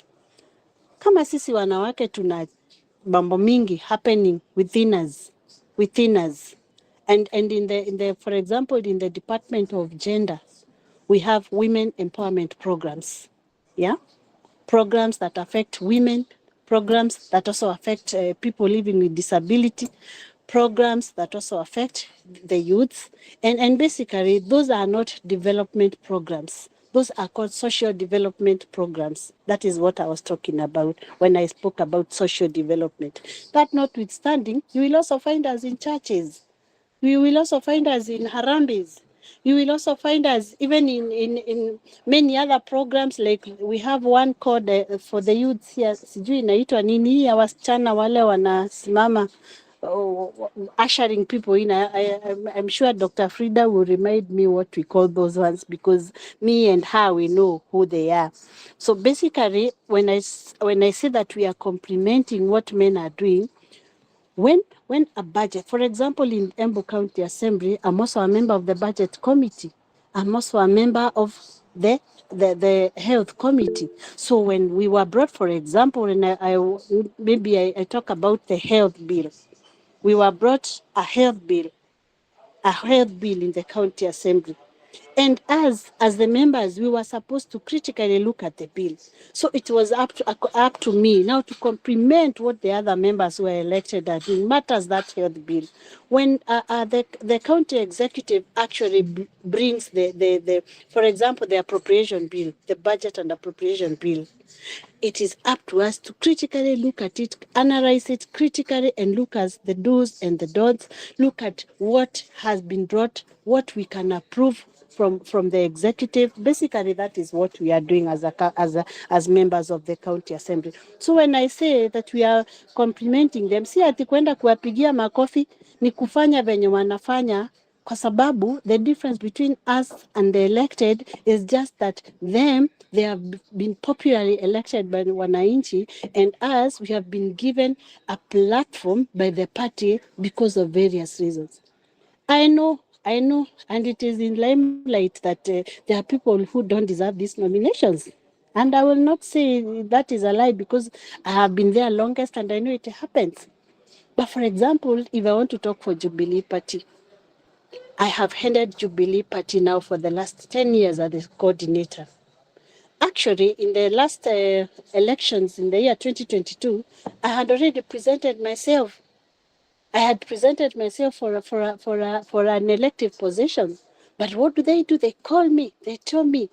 Kama sisi wanawake tuna mambo mingi happening within us. And in the for example, in the Department of Gender, we have women empowerment programs. Yeah? Programs that affect women, programs that also affect people living with disability, programs that also affect the youth. And basically, those are not development programs. Those are called social development programs. That is what I was talking about when I spoke about social development. That notwithstanding, you will also find us in churches. You will also find us in Harambes. You will also find us even in many other programs, like we have one called for the youth here, sijui inaitwa nini, ya wasichana wale wanasimama ushering people in. I'm sure Dr. Frida will remind me what we call those ones, because me and her, we know who they are. So basically, when I say that we are complementing what men are doing, when a budget, for example, in Embu County Assembly, I'm also a member of the budget committee. I'm also a member of the health committee. So when we were brought, for example, and I talk about the health bill. We were brought a health bill in the county assembly. And as the members, we were supposed to critically look at the bill. So it was up to me now to complement what the other members who were elected are doing. Matters that health bill. When the county executive actually brings the, for example, the appropriation bill, the budget and appropriation bill, it is up to us to critically look at it, analyze it critically, and look at the do's and the don'ts, look at what has been brought, what we can approve from the executive. Basically, that is what we are doing as members of the county assembly. So when I say that we are complimenting them, si ati kwenda kuwapigia makofi, ni kufanya venye wanafanya, kwa sababu the difference between us and the elected is just that they have been popularly elected by wananchi, and us, we have been given a platform by the party because of various reasons. I know, and it is in limelight that there are people who don't deserve these nominations. And I will not say that is a lie, because I have been there longest and I know it happens. But for example, if I want to talk for Jubilee Party, I have handled Jubilee Party now for the last 10 years as the coordinator. Actually, in the last elections in the year 2022, I had already presented myself. I had presented myself for an elective position. But what do? They call me. They tell me,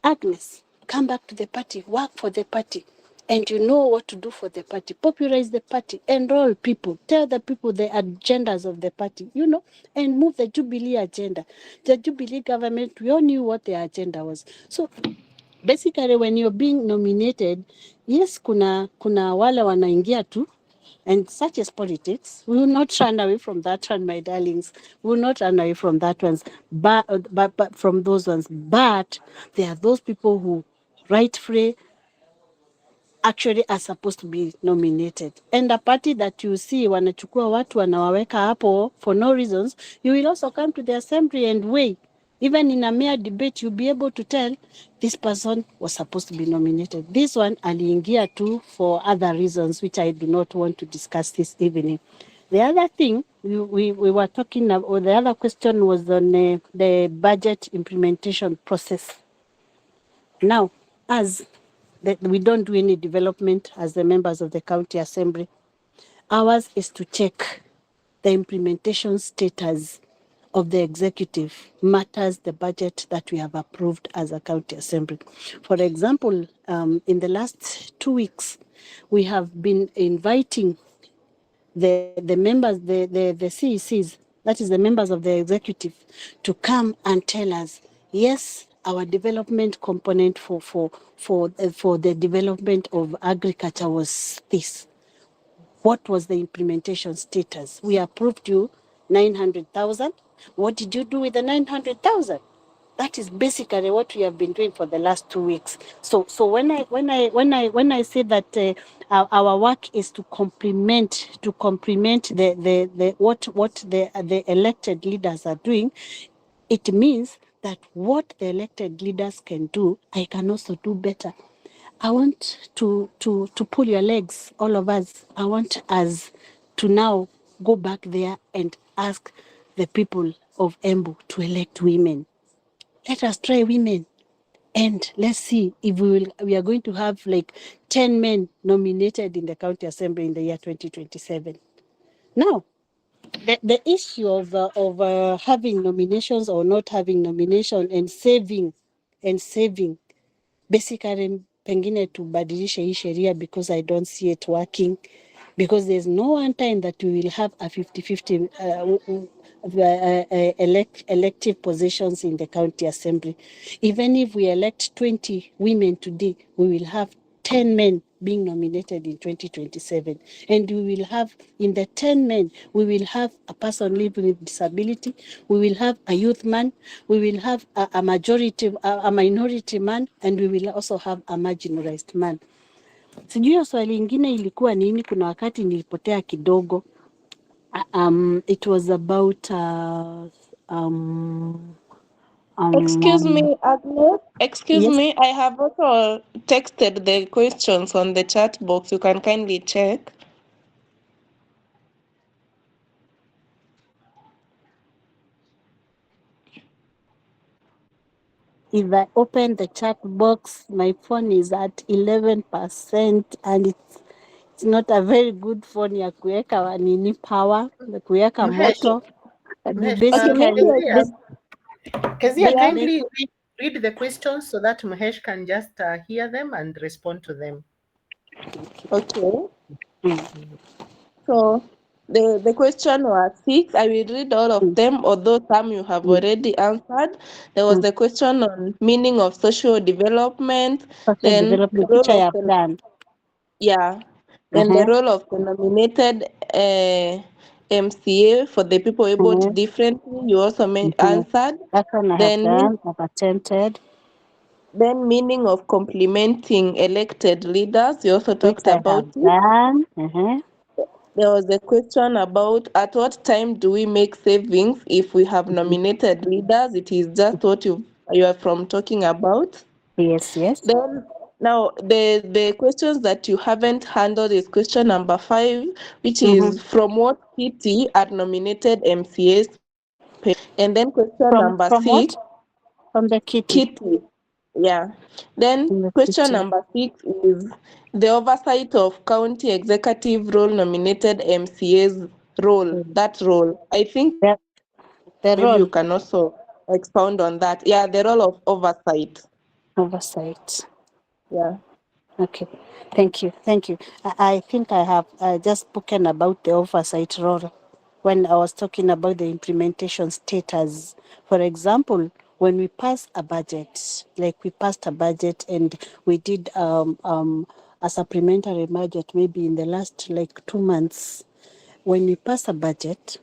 Agnes, come back to the party, work for the party. And you know what to do for the party. Popularize the party, enroll people, tell the people the agendas of the party, and move the Jubilee agenda. The Jubilee government, we all knew what their agenda was. So basically, when you're being nominated, yes, kuna wale wanaingia tu, and such is politics. We will not run away from that one, my darlings. We will not run away from that ones, but from those ones. But there are those people who rightfully actually are supposed to be nominated. And a party that you see wanachukua watu wanawaweka hapo for no reasons, you will also come to the assembly and weigh. Even in a mere debate, you'll be able to tell this person was supposed to be nominated. This one aliingia too for other reasons, which I do not want to discuss this evening. The other thing we were talking about, or the other question was on the budget implementation process. Now, as we don't do any development as the members of the county assembly, ours is to check the implementation status of the executive matters the budget that we have approved as a county assembly. For example, in the last 2 weeks, we have been inviting the members, the CECs, that is the members of the executive, to come and tell us, yes, our development component for the development of agriculture was this. What was the implementation status? We approved you 900,000. What did you do with the 900,000? That is basically what we have been doing for the last 2 weeks. So when I say that our work is to complement the what the elected leaders are doing, it means that what the elected leaders can do, I can also do better. I want to pull your legs, all of us. I want us to now go back there and ask the people of Embu to elect women. Let us try women, and let's see if we are going to have like 10 men nominated in the county assembly in the year 2027. Now, the issue of having nominations or not having nomination and saving, basically pengine tubadilishe hii sheria, because I don't see it working, because there's no one time that we will have a 50-50 elective positions in the county assembly. Even if we elect 20 women today, we will have 10 men being nominated in 2027. And we will have, in the 10 men, we will have a person living with disability, we will have a youth man, we will have a minority man, and we will also have a marginalized man. Sijui hiyo swali ingine ilikuwa nini, kuna wakati nilipotea kidogo. It was about Excuse me, Agnes. Excuse yes, me, I have also texted the questions on the chat box. You can kindly check. if I open the chat box, my phone is at 11%, and it's not a very good phone ya kuweka nini power, kuweka Mhesh, moto. Mhesh, Okay, maybe I Kezia, should. Kezia, Yeah. kindly read the questions so that Mhesh can just hear them and respond to them. Okay. Mm. So the question was six. I will read all of them, although some you have Mm. already answered. There was Mm. the question on meaning of social development, Social then the development, which I role of have the done. yeah, then the role of the nominated MCA for the people able differently. You also answered. That one I have Then done, I've attempted, then meaning of complementing elected leaders. You also which talked I have about it. done. There was a question about at what time do we make savings if we have nominated leaders? It is just what you are from talking about. Yes, yes. Then now the questions that you haven't handled is question number 5, which is from what city are nominated MCAs paid? And then question number From 6, what? From the kitty. kitty. Yeah. Then From the question kitty. number 6 is the oversight of county executive role nominated MCA's role. That role. I think The maybe you role can also expound on that. Yeah, the role of oversight. oversight. Yeah. Okay, thank you, thank you. I think I have just spoken about the oversight role when I was talking about the implementation status. For example, when we pass a budget, like we passed a budget and we did a supplementary budget maybe in the last like 2 months. When we pass a budget,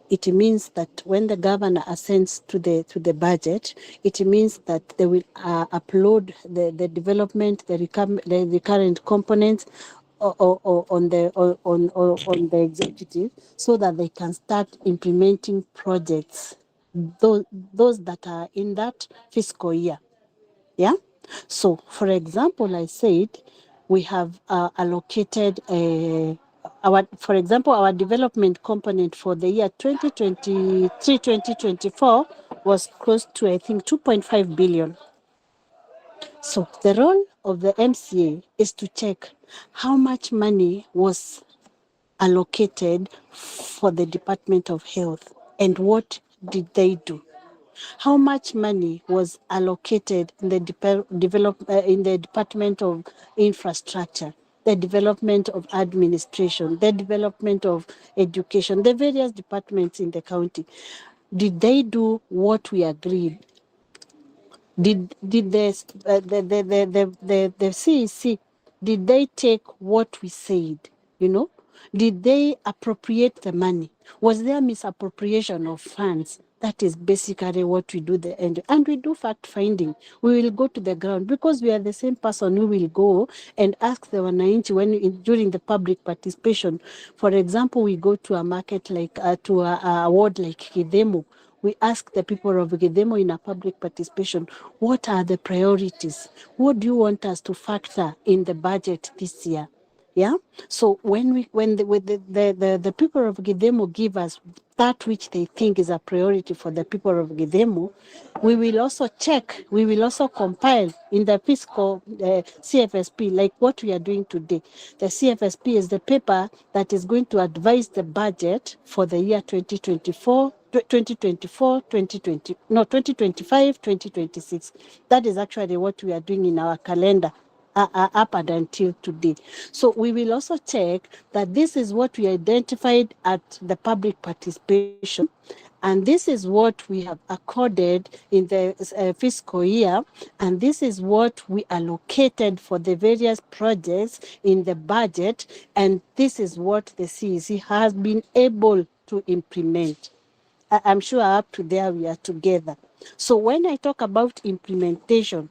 it means that when the governor assents to the budget, it means that they will upload the development, the recurrent components on the executive, so that they can start implementing projects, those that are in that fiscal year. Yeah. So, for example, I said we have allocated for example, our development component for the year 2023-2024 was close to, I think, 2.5 billion. So the role of the MCA is to check how much money was allocated for the Department of Health and what did they do. How much money was allocated in the in the Department of Infrastructure, the development of administration, the development of education, the various departments in the county? Did they do what we agreed? Did the CEC, did they take what we said? You know, did they appropriate the money? Was there misappropriation of funds? That is basically what we do and we do fact finding. We will go to the ground because we are the same person who will go and ask the wananchi during the public participation. For example, we go to a market like to a ward like Kidemo. We ask the people of Gidemo in a public participation, what are the priorities? What do you want us to factor in the budget this year? Yeah. So when the people of Gidemo give us that which they think is a priority for the people of Gidemo, we will also check, we will also compile in the fiscal CFSP, like what we are doing today. The CFSP is the paper that is going to advise the budget for the year 2025, 2026. That is actually what we are doing in our calendar up and until today. So we will also check that this is what we identified at the public participation, And this is what we have accorded in the fiscal year, and this is what we allocated for the various projects in the budget, and this is what the CEC has been able to implement. I'm sure up to there we are together. So when I talk about implementation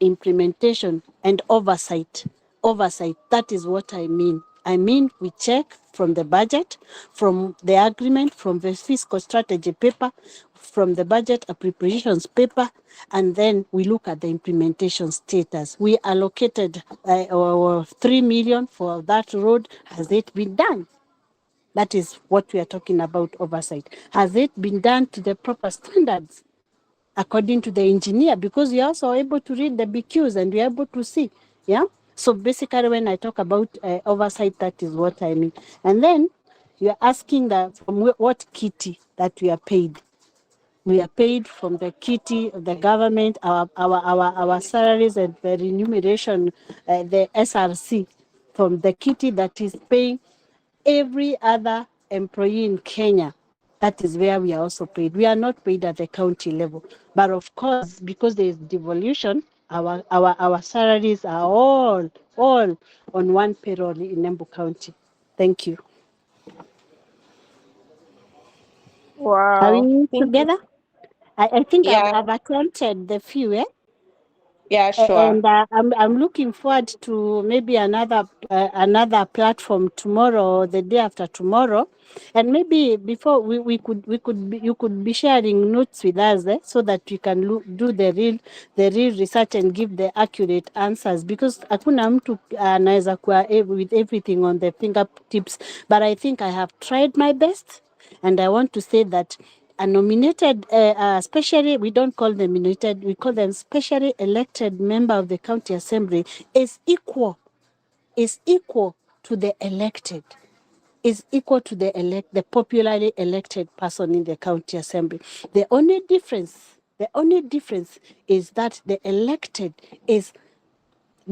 and oversight, that is what I mean. I mean, we check from the budget, from the agreement, from the fiscal strategy paper, from the budget appropriations paper, and then we look at the implementation status. We allocated 3 million for that road. Has it been done? That is what we are talking about, oversight. Has it been done to the proper standards according to the engineer? Because you're also able to read the BQs and you're able to see. Yeah. So basically, when I talk about oversight, that is what I mean. And then you're asking that from what kitty that we are paid. We are paid from the kitty of the government, our salaries and the remuneration, the SRC, from the kitty that is paying every other employee in Kenya. That is where we are also paid. We are not paid at the county level. But of course, because there is devolution, our salaries are all on one payroll in Embu County. Thank you. Are Wow. we Thank you. together? I think Yeah, I've attempted the few, eh? yeah, sure. And I'm looking forward to maybe another platform tomorrow or the day after tomorrow, and maybe before you could be sharing notes with us, so that we can do the real research and give the accurate answers, because hakuna mtu anaweza kuwa with everything on the fingertips, but I think I have tried my best, and I want to say that a nominated, especially, we don't call them nominated, we call them specially elected member of the county assembly, is equal to the elected, is equal to the popularly elected person in the county assembly. The only difference is that the elected is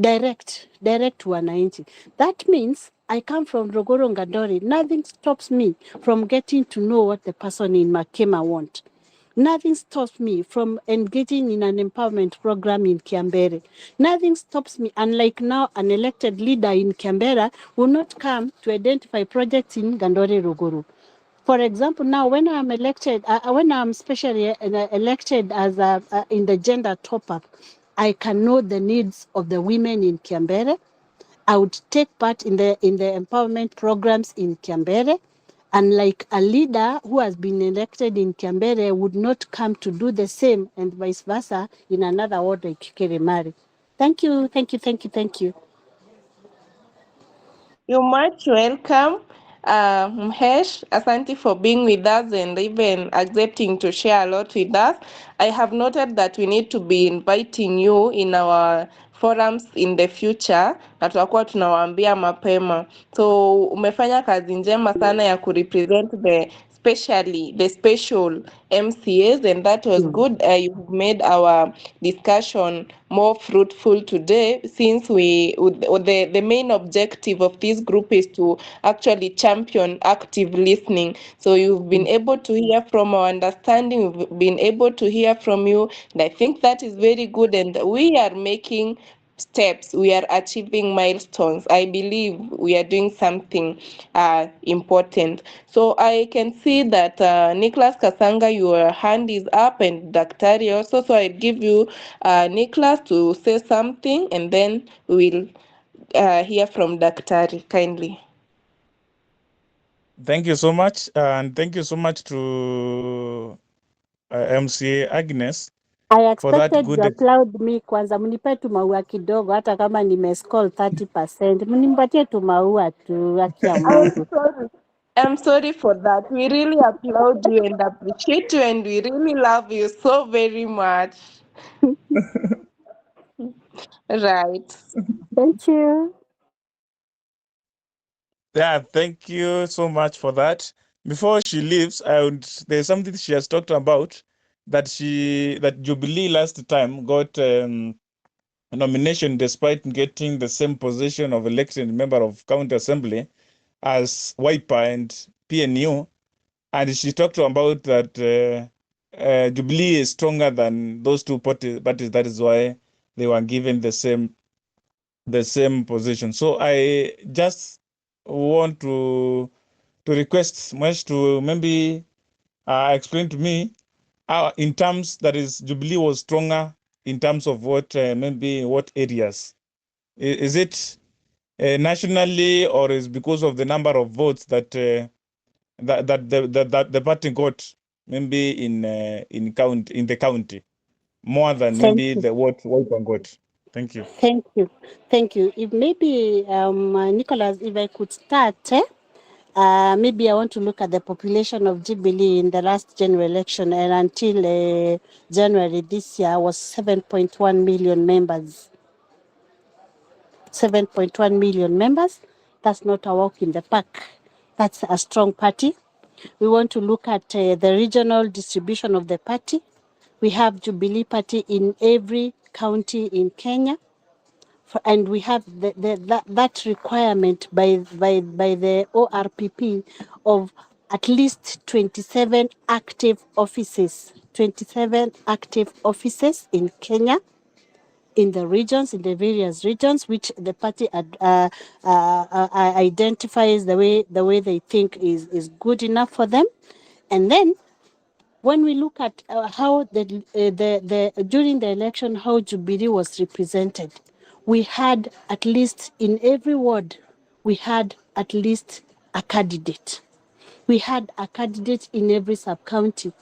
direct to wananchi. That means I come from Rogoro Ngandori. Nothing stops me from getting to know what the person in Makema want. Nothing stops me from engaging in an empowerment program in Kiambere. Nothing stops me, unlike now, an elected leader in Canberra will not come to identify projects in Gandore Rogoro. For example, now when I'm elected, when I'm specially elected as in the gender top-up, I can know the needs of the women in Kiambere. I would take part in the empowerment programs in Kiambere. And like a leader who has been elected in Kiambere would not come to do the same, and vice versa in another ward like Kirimari. Thank you. You're much welcome, Mhesh. Asante for being with us and even accepting to share a lot with us. I have noted that we need to be inviting you in our forums in the future na tutakuwa tunawaambia mapema. So umefanya kazi njema sana ya kurepresent especially the special MCAs, and that was good. You've made our discussion more fruitful today, since the main objective of this group is to actually champion active listening. So you've been able to hear from our understanding, we've been able to hear from you, and I think that is very good, and we are making steps, we are achieving milestones. I believe we are doing something important. So I can see that Nicholas Kasanga, your hand is up, and Daktari also. So I'll give you Nicholas to say something, and then we'll hear from Daktari kindly. Thank you so much, and thank you so much to MCA Agnes I for that expected you good. applaud me kwanza, mnipe tu maua kidogo, hata kama nimescore 30%, mnimpatie tu maua tu, haki ya I'm Mungu. sorry. I'm sorry for that. We really applaud you and appreciate you, and we really love you so very much. Right. Thank you. Yeah, thank you so much for that. Before she leaves, there's something she has talked about, that Jubilee last time got a nomination despite getting the same position of elected member of county assembly as Wiper and PNU. and she talked about that Jubilee is stronger than those two parties. That is why they were given the same position. So I just want to request Mosh to maybe explain to me in terms that is Jubilee was stronger in terms of what maybe what areas. Is it nationally, or is because of the number of votes that that the party got maybe in the county more than Thank maybe you. the what Wiper got? Thank you. Thank you. Thank you. If maybe, Nicholas, if I could start, maybe I want to look at the population of Jubilee in the last general election, and until January this year was 7.1 million members. 7.1 million members. That's not a walk in the park. That's a strong party. We want to look at the regional distribution of the party. We have Jubilee Party in every county in Kenya. And we have that requirement by the ORPP of at least 27 active offices. 27 active offices in Kenya, in the regions, in the various regions, which the party identifies the way they think is good enough for them. And then when we look at how the during the election, how Jubilee was represented, we had at least in every ward, we had at least a candidate. We had a candidate in every sub-county.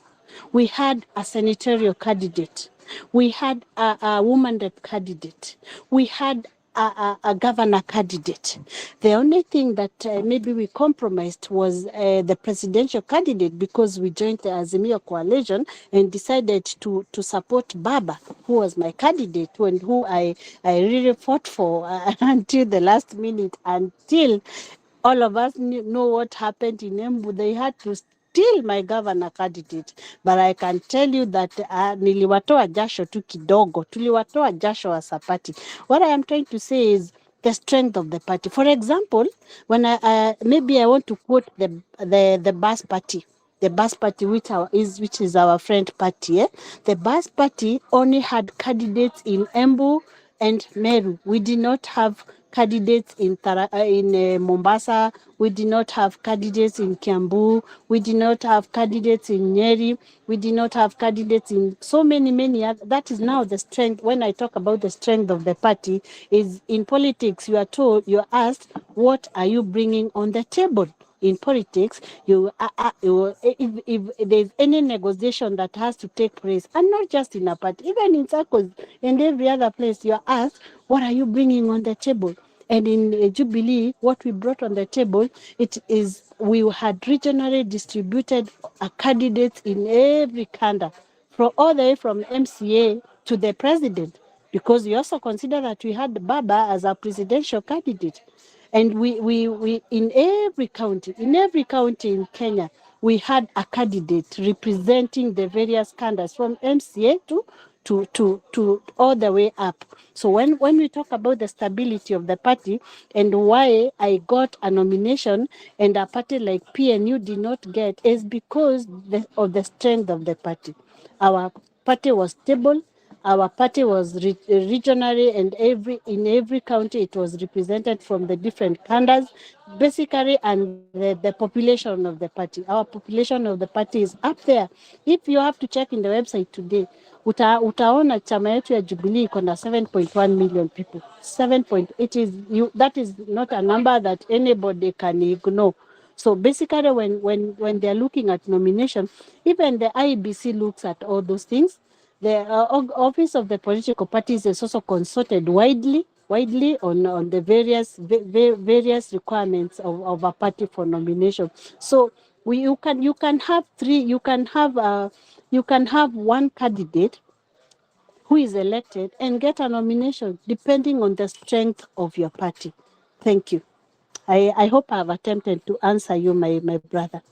We had a senatorial candidate. We had a woman rep candidate. We had a governor candidate. The only thing that maybe we compromised was the presidential candidate, because we joined the Azimio coalition and decided to support Baba, who was my candidate and who I really fought for until the last minute, until all of us know what happened in Embu. They had to steal my governor candidate. But I can tell you that niliwatoa jasho tu kidogo. Tuliwatoa jasho as a party. What I am trying to say is the strength of the party. For example, when maybe I want to quote the bus party. The bus party, which is our friend party. The bus party only had candidates in Embu and Meru. We did not have candidates in Mombasa. We did not have candidates in Kiambu. We did not have candidates in Nyeri. We did not have candidates in so many other. That is now the strength. When I talk about the strength of the party, is in politics, you are asked, what are you bringing on the table? In politics, if there's any negotiation that has to take place, and not just in a party, even in circles and every other place, you're asked, what are you bringing on the table? And in Jubilee, what we brought on the table, it is we had regionally distributed candidates in every kanda, from all the way from MCA to the president, because we also consider that we had Baba as a presidential candidate. And we in every county in Kenya, we had a candidate representing the various candidates from MCA to all the way up. So when we talk about the stability of the party and why I got a nomination and a party like PNU did not get, is because of the strength of the party. Our party was stable. Our party was regionally, and in every county it was represented from the different candas, basically, and the population of the party. Our population of the party is up there. If you have to check in the website today, utaona chama yetu ya Jubilee iko na 7.1 million people. 7. That is not a number that anybody can ignore. So basically, when they're looking at nomination, even the IEBC looks at all those things. The office of the political parties is also consulted widely on the various requirements of a party for nomination. So you can have one candidate who is elected and get a nomination depending on the strength of your party. Thank you. I hope I've attempted to answer you, my brother.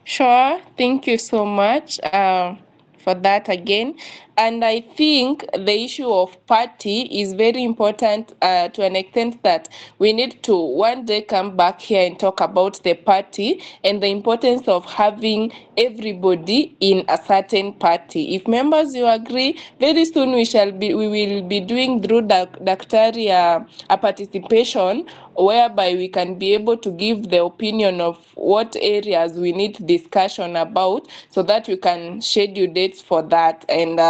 Sure. Thank you so much for that again. And I think the issue of party is very important to an extent that we need to one day come back here and talk about the party and the importance of having everybody in a certain party. If members you agree, very soon we will be doing through Daktari a participation whereby we can be able to give the opinion of what areas we need discussion about so that we can schedule dates for that and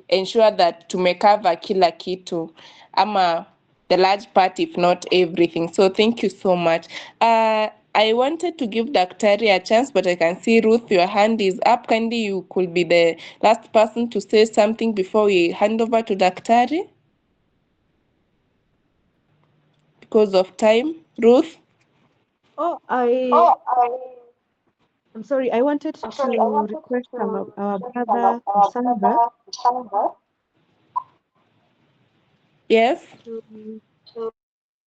ensure that tumekava kila kitu ama the large part if not everything. So thank you so much. I wanted to give Daktari a chance, but I can see Ruth, your hand is up. Kindly, you could be the last person to say something before we hand over to Daktari. Because of time, Ruth. Oh, Oh, I'm sorry. I wanted I'm sorry, I to wanted request to our request brother Cassandra brother Sandra. Yes. to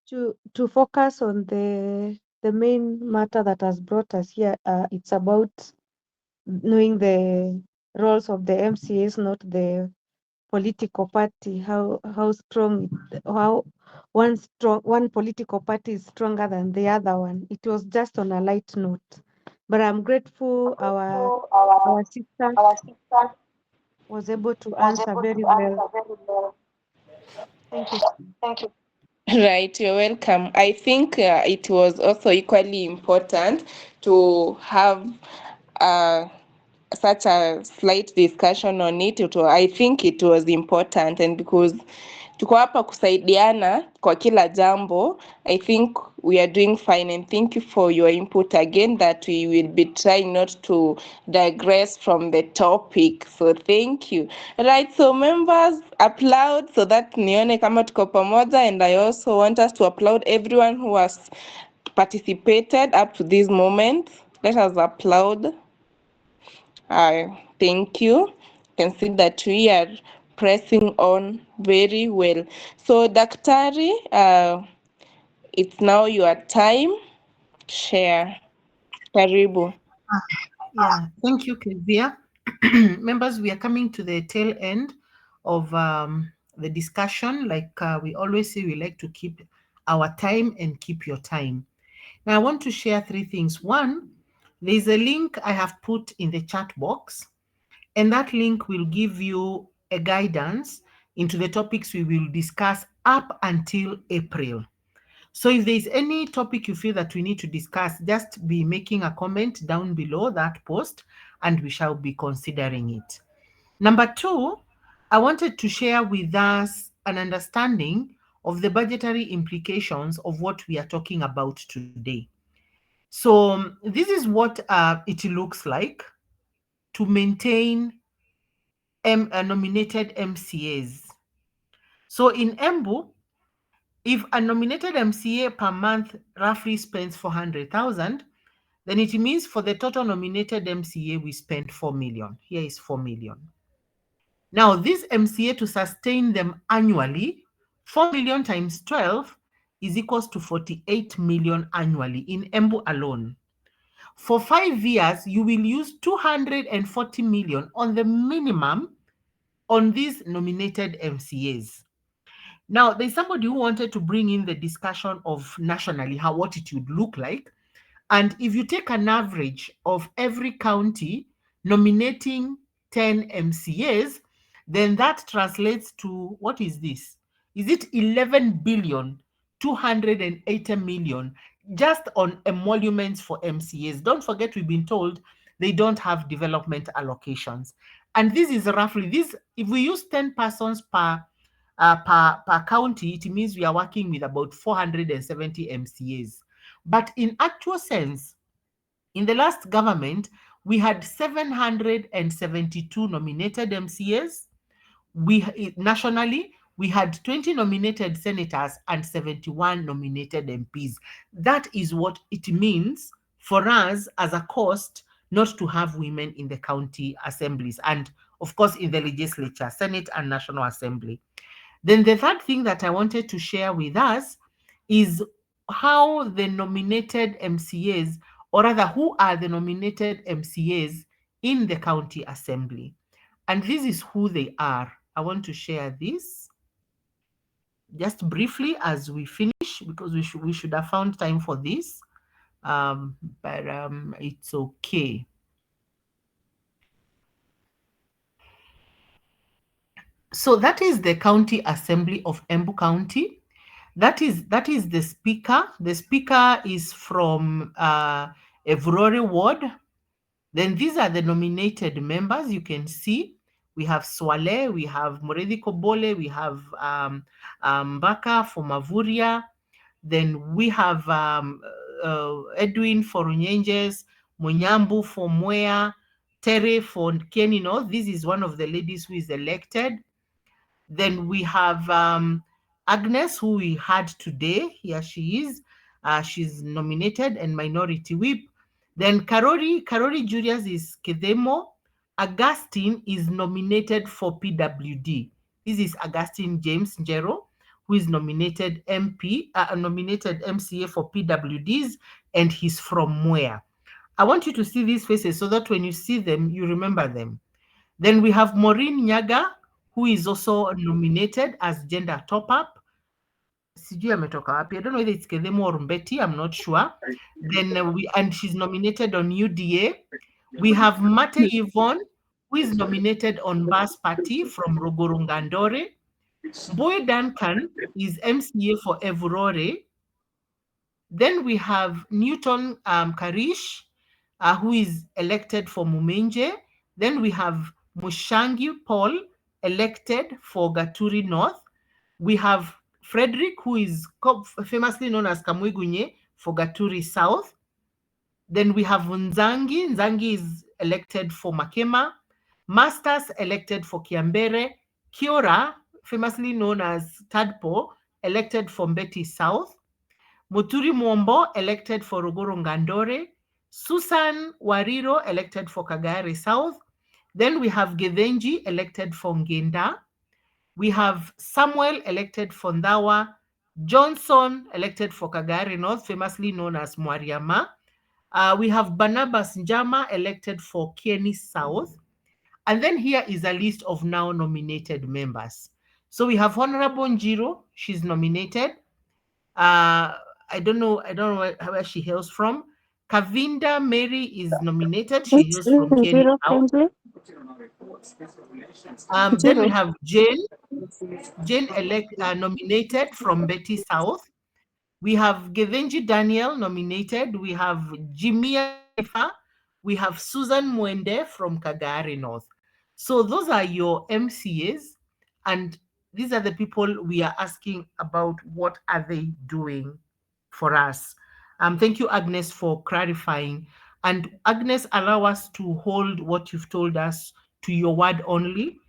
To to focus on the main matter that has brought us here. It's about knowing the roles of the MCAs, not the political party. How strong how one political party is stronger than the other one. It was just on a light note, but I'm grateful to our sister our sister was able to was answer able very to well. answer very well. Thank you. Thank you. Right, you're welcome. I think it was also equally important to have uh, such a slight discussion on it. I think it was important, and because tuko hapa kusaidiana kwa kila jambo, I think we are doing fine, and thank you for your input again, that we will be trying not to digress from the topic. So thank you. Right, so members applaud so that nione kama tuko pamoja, and I also want us to applaud everyone who has participated up to this moment. Let us applaud. Thank you. Can see that we are pressing on very well. So Daktari, it's now your time. Share. Karibu. Yeah, thank you, Kezia. Members, we are coming to the tail end of the discussion. Like we always say, we like to keep our time and keep your time. Now, I want to share three things. One, there's a link I have put in the chat box, and that link will give you a guidance into the topics we will discuss up until April. So if there's any topic you feel that we need to discuss, just be making a comment down below that post and we shall be considering it. Number two, I wanted to share with us an understanding of the budgetary implications of what we are talking about today. So this is what it looks like to maintain nominated MCAs. So in Embu, if a nominated MCA per month roughly spends 400,000, then it means for the total nominated MCA, we spend 4 million. Here is 4 million. Now, this MCA to sustain them annually, 4 million times 12 is equals to 48 million annually in Embu alone. For 5 years, you will use 240 million on the minimum on these nominated MCAs. Now, there's somebody who wanted to bring in the discussion of nationally, what it would look like. And if you take an average of every county nominating 10 MCAs, then that translates to, what is this? Is it 11 billion 280 million just on emoluments for MCAs? Don't forget, we've been told they don't have development allocations. And this is roughly this, if we use 10 persons per county, it means we are working with about 470 MCAs. But in actual sense, in the last government, we had 772 nominated MCAs. Nationally, we had 20 nominated senators and 71 nominated MPs. That is what it means for us as a cost not to have women in the county assemblies and, of course, in the legislature, Senate and National Assembly. Then the third thing that I wanted to share with us is how the nominated MCAs, or rather, who are the nominated MCAs in the county assembly. And this is who they are. I want to share this just briefly as we finish, because we should have found time for this. But it's okay. So that is the County Assembly of Embu County. That is the speaker. The speaker is from Evurore Ward. Then these are the nominated members. You can see we have Swale, we have Moredi Kobole, we have Mbaka for Mavuria. Then we have Edwin for Runyenjes, Munyambu for Mwea, Tere for Kenino. This is one of the ladies who is elected. Then we have Agnes, who we had today. Here she is. She's nominated and minority whip. Then Karori Julius is Kedemo. Augustine is nominated for PWD. This is Augustine James Njero, who is nominated nominated MCA for PWDs, and he's from Mwea. I want you to see these faces so that when you see them, you remember them. Then we have Maureen Nyaga, who is also nominated as gender top-up. Sijui ametoka wapi. I don't know whether it's Kedemo or Mbeti, I'm not sure. Then and she's nominated on UDA. We have Mate Yvonne, who is nominated on Bas Party from Rogorongandore. Boy Duncan is MCA for Evurore. Then we have Newton Karish, who is elected for Mumenje. Then we have Mushangi Paul, elected for Gaturi North. We have Frederick, who is famously known as Kamwigunye, for Gaturi South. Then we have Nzangi. Nzangi is elected for Makema. Masters elected for Kiambere. Kiora, famously known as Tadpo, elected for Mbeti South. Muturi Mwombo, elected for Ruguru Ngandore. Susan Wariro, elected for Kagari South. Then we have Gedenji, elected for Ngenda. We have Samuel, elected for Ndawa. Johnson, elected for Kagari North, famously known as Mwariama. We have Barnabas Njama, elected for Kieni South. And then here is a list of now nominated members. So we have Honorable Njiro, she's nominated. I don't know where she hails from. Kavinda Mary is nominated. She Which hails from is Kieni zero South. friendly? Then we Zero. have Jane. Jane nominated from Betty South. We have Gevenji Daniel nominated. We have Jimia Jennifer. We have Susan Mwende from Kagari North. So those are your MCAs, and these are the people we are asking about what are they doing for us. Thank you, Agnes, for clarifying. And Agnes, allow us to hold what you've told us to your word only.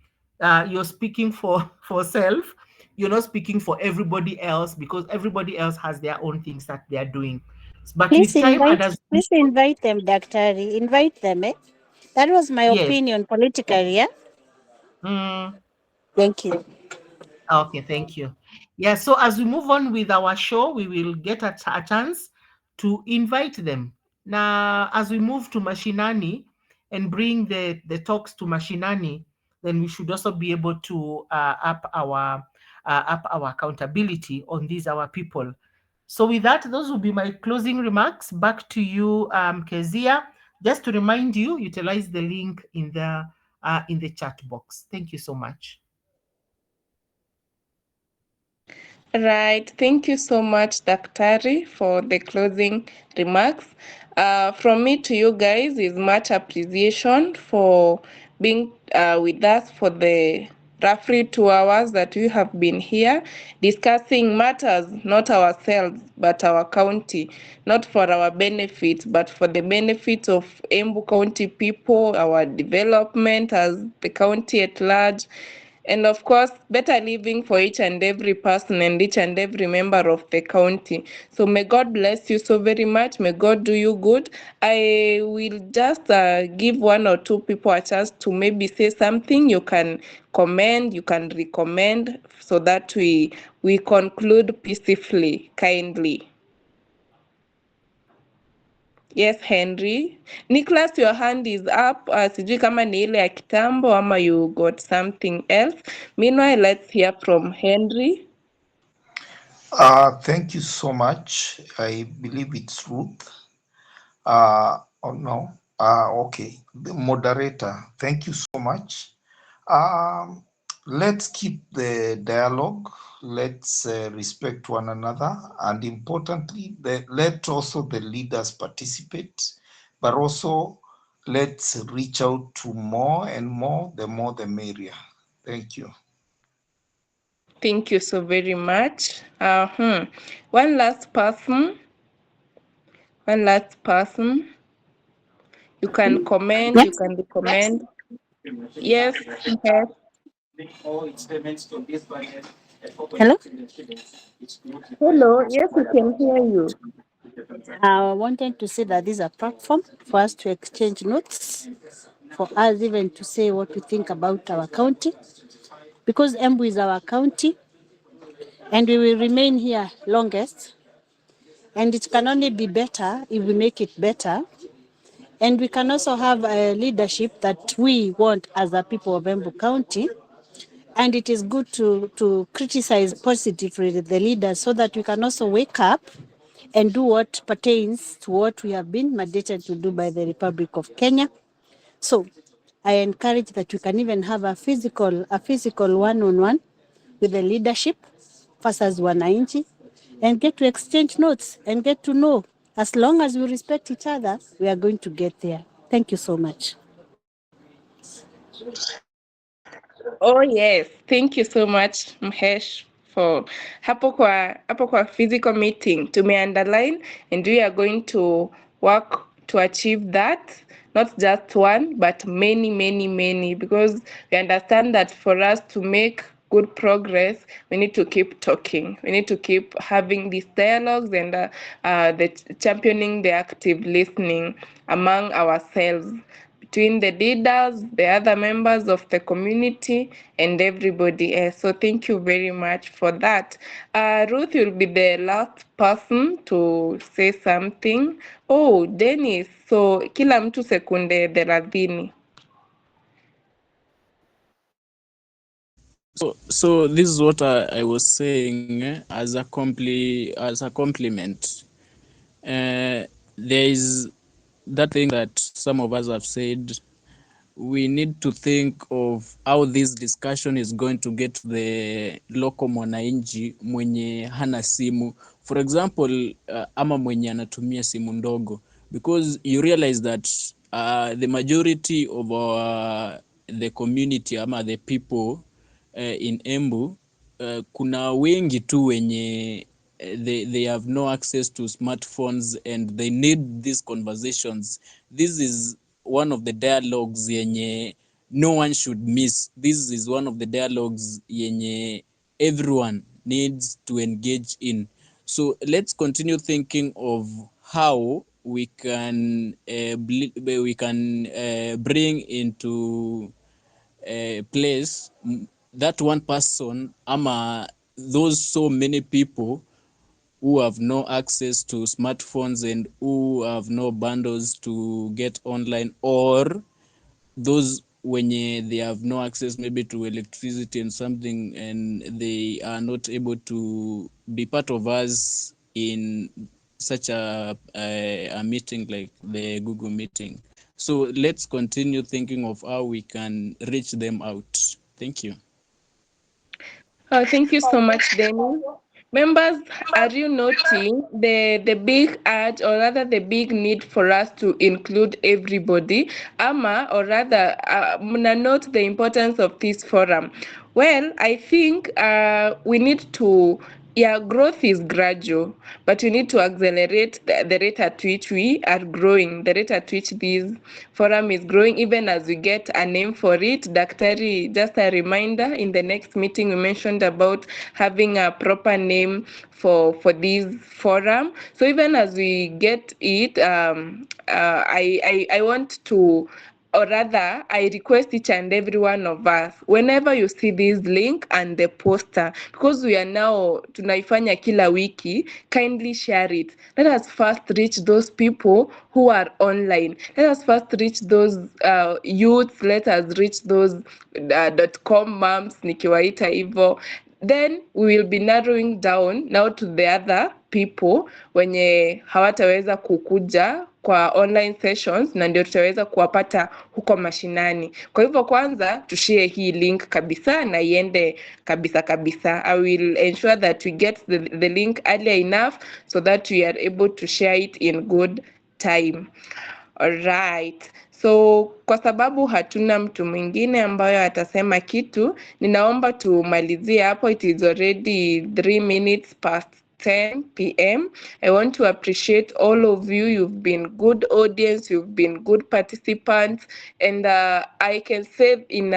You're speaking for self. You're not speaking for everybody else, because everybody else has their own things that they are doing. But with time and as Please invite them, Daktari. Invite them, eh? That was my yes. opinion politically, yeah? Mm. Thank you. Okay, thank you. Yeah, so as we move on with our show, we will get a chance to invite them. Now, as we move to Mashinani and bring the talks to Mashinani, then we should also be able to up our accountability on these our people. So with that, those will be my closing remarks. Back to you, Kezia. Just to remind you, utilize the link in the chat box. Thank you so much. Right. Thank you so much, Daktari, for the closing remarks. From me to you guys is much appreciation for being with us for the roughly 2 hours that we have been here discussing matters, not ourselves, but our county, not for our benefit, but for the benefit of Embu County people, our development as the county at large, and of course, better living for each and every person and each and every member of the county. So may God bless you so very much. May God do you good. I will just give one or two people a chance to maybe say something. You can comment, you can recommend, so that we conclude peacefully, kindly. Yes, Henry. Nicholas, your hand is up. Sijui kama ni ile ya kitambo ama you got something else. Meanwhile, let's hear from Henry. Thank you so much. I believe it's Ruth. Oh no. Okay. The moderator. Thank you so much. Let's keep the dialogue. Let's respect one another, and importantly, let also the leaders participate, but also let's reach out to more and more. The more, the merrier. Thank you. Thank you so very much. One last person. One last person. You can comment. You can recommend. Yes. Okay. Hello? Hello. Yes, we can hear you. I wanted to say that this is a platform for us to exchange notes, for us even to say what we think about our county, because Embu is our county and we will remain here longest. And it can only be better if we make it better. And we can also have a leadership that we want as a people of Embu County. And it is good to criticize positively the leaders so that we can also wake up and do what pertains to what we have been mandated to do by the Republic of Kenya. So I encourage that we can even have a physical one-on-one with the leadership versus wananchi and get to exchange notes and get to know. As long as we respect each other, we are going to get there. Thank you so much. Oh yes, thank you so much Mhesh for hapo kwa physical meeting tumeunderline and we are going to work to achieve that, not just one but many because we understand that for us to make good progress we need to keep talking, we need to keep having these dialogues and the championing the active listening among ourselves, between the leaders, the other members of the community, and everybody else. So thank you very much for that. Ruth, you'll be the last person to say something. Oh, Dennis, so kila mtu sekunde 30. So this is what I was saying as a compliment. There is that thing that some of us have said. We need to think of how this discussion is going to get to the local mwananchi mwenye hana simu, for example, ama mwenye anatumia simu ndogo, because you realize that the majority of the community ama the people in Embu, kuna wengi tu wenye they have no access to smartphones and they need these conversations. This is one of the dialogues yenye no one should miss. This is one of the dialogues yenye everyone needs to engage in. So let's continue thinking of how we can bring into place that one person ama those so many people who have no access to smartphones and who have no bundles to get online, or those when they have no access maybe to electricity and something, and they are not able to be part of us in such a meeting like the Google meeting. So let's continue thinking of how we can reach them out. Thank you. Oh, thank you so much, Denny. Members, are you noting the big urge, or rather the big need for us to include everybody? Ama, or rather, mna note the importance of this forum. Well, I think we need to, yeah, growth is gradual, but we need to accelerate the rate at which we are growing, the rate at which this forum is growing, even as we get a name for it. Daktari, just a reminder, in the next meeting we mentioned about having a proper name for this forum. So even as we get it, I want to or rather, I request each and every one of us, whenever you see this link and the poster, because we are now tunaifanya kila wiki, kindly share it. Let us first reach those people who are online. Let us first reach those youths. Let us reach those .com moms, nikiwaita hivyo. Then we will be narrowing down now to the other people wenye hawataweza kukuja kwa online sessions, na ndio tutaweza kuwapata huko mashinani. Kwa hivyo kwanza tushare hii link kabisa na iende kabisa. I will ensure that we get the link earlier enough so that we are able to share it in good time. Alright. So kwa sababu hatuna mtu mwingine ambayo atasema kitu, ninaomba tumalizie hapo. It is already 3 minutes past 10 p.m. I want to appreciate all of you. You've been good audience, you've been good participants, and I can say in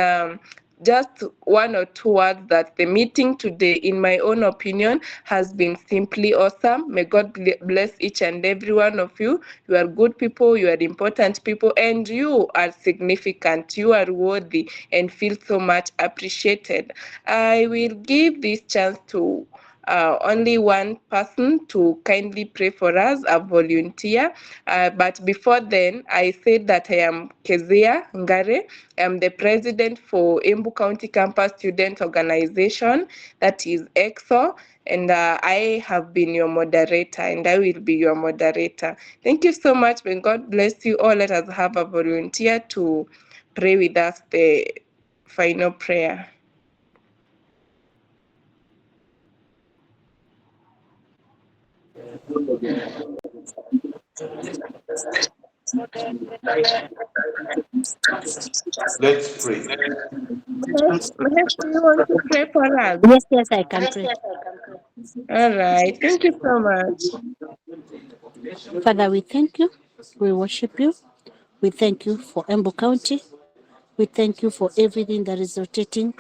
just 1 or 2 words that the meeting today, in my own opinion, has been simply awesome. May God bless each and every one of you. You are good people, you are important people, and you are significant. You are worthy and feel so much appreciated. I will give this chance to only one person to kindly pray for us, a volunteer. But before then, I said that I am Kezia Ngare. I'm the president for Embu County Campus Student Organization, that is EXO, and I have been your moderator, and I will be your moderator. Thank you so much. May God bless you all. Let us have a volunteer to pray with us the final prayer. Let's pray. Yes, do you want to pray for us? Yes, I can pray. All right. Thank you so much. Father, we thank you. We worship you. We thank you for Embu County. We thank you for everything that is rotating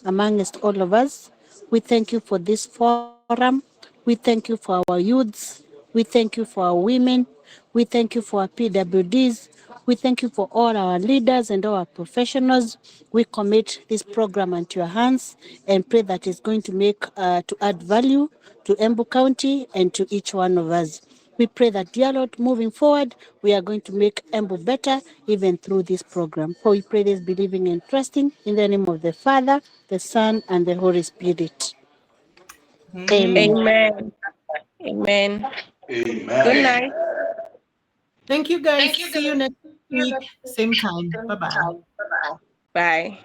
amongst all of us. We thank you for this forum. We thank you for our youths. We thank you for our women. We thank you for our PWDs. We thank you for all our leaders and all our professionals. We commit this program into your hands and pray that it's going to to add value to Embu County and to each one of us. We pray that, dear Lord, moving forward, we are going to make Embu better even through this program. For we pray this, believing and trusting in the name of the Father, the Son, and the Holy Spirit. Amen. Amen. Amen. Good night. Thank you, guys. See you next week, same time. Bye-bye. Bye.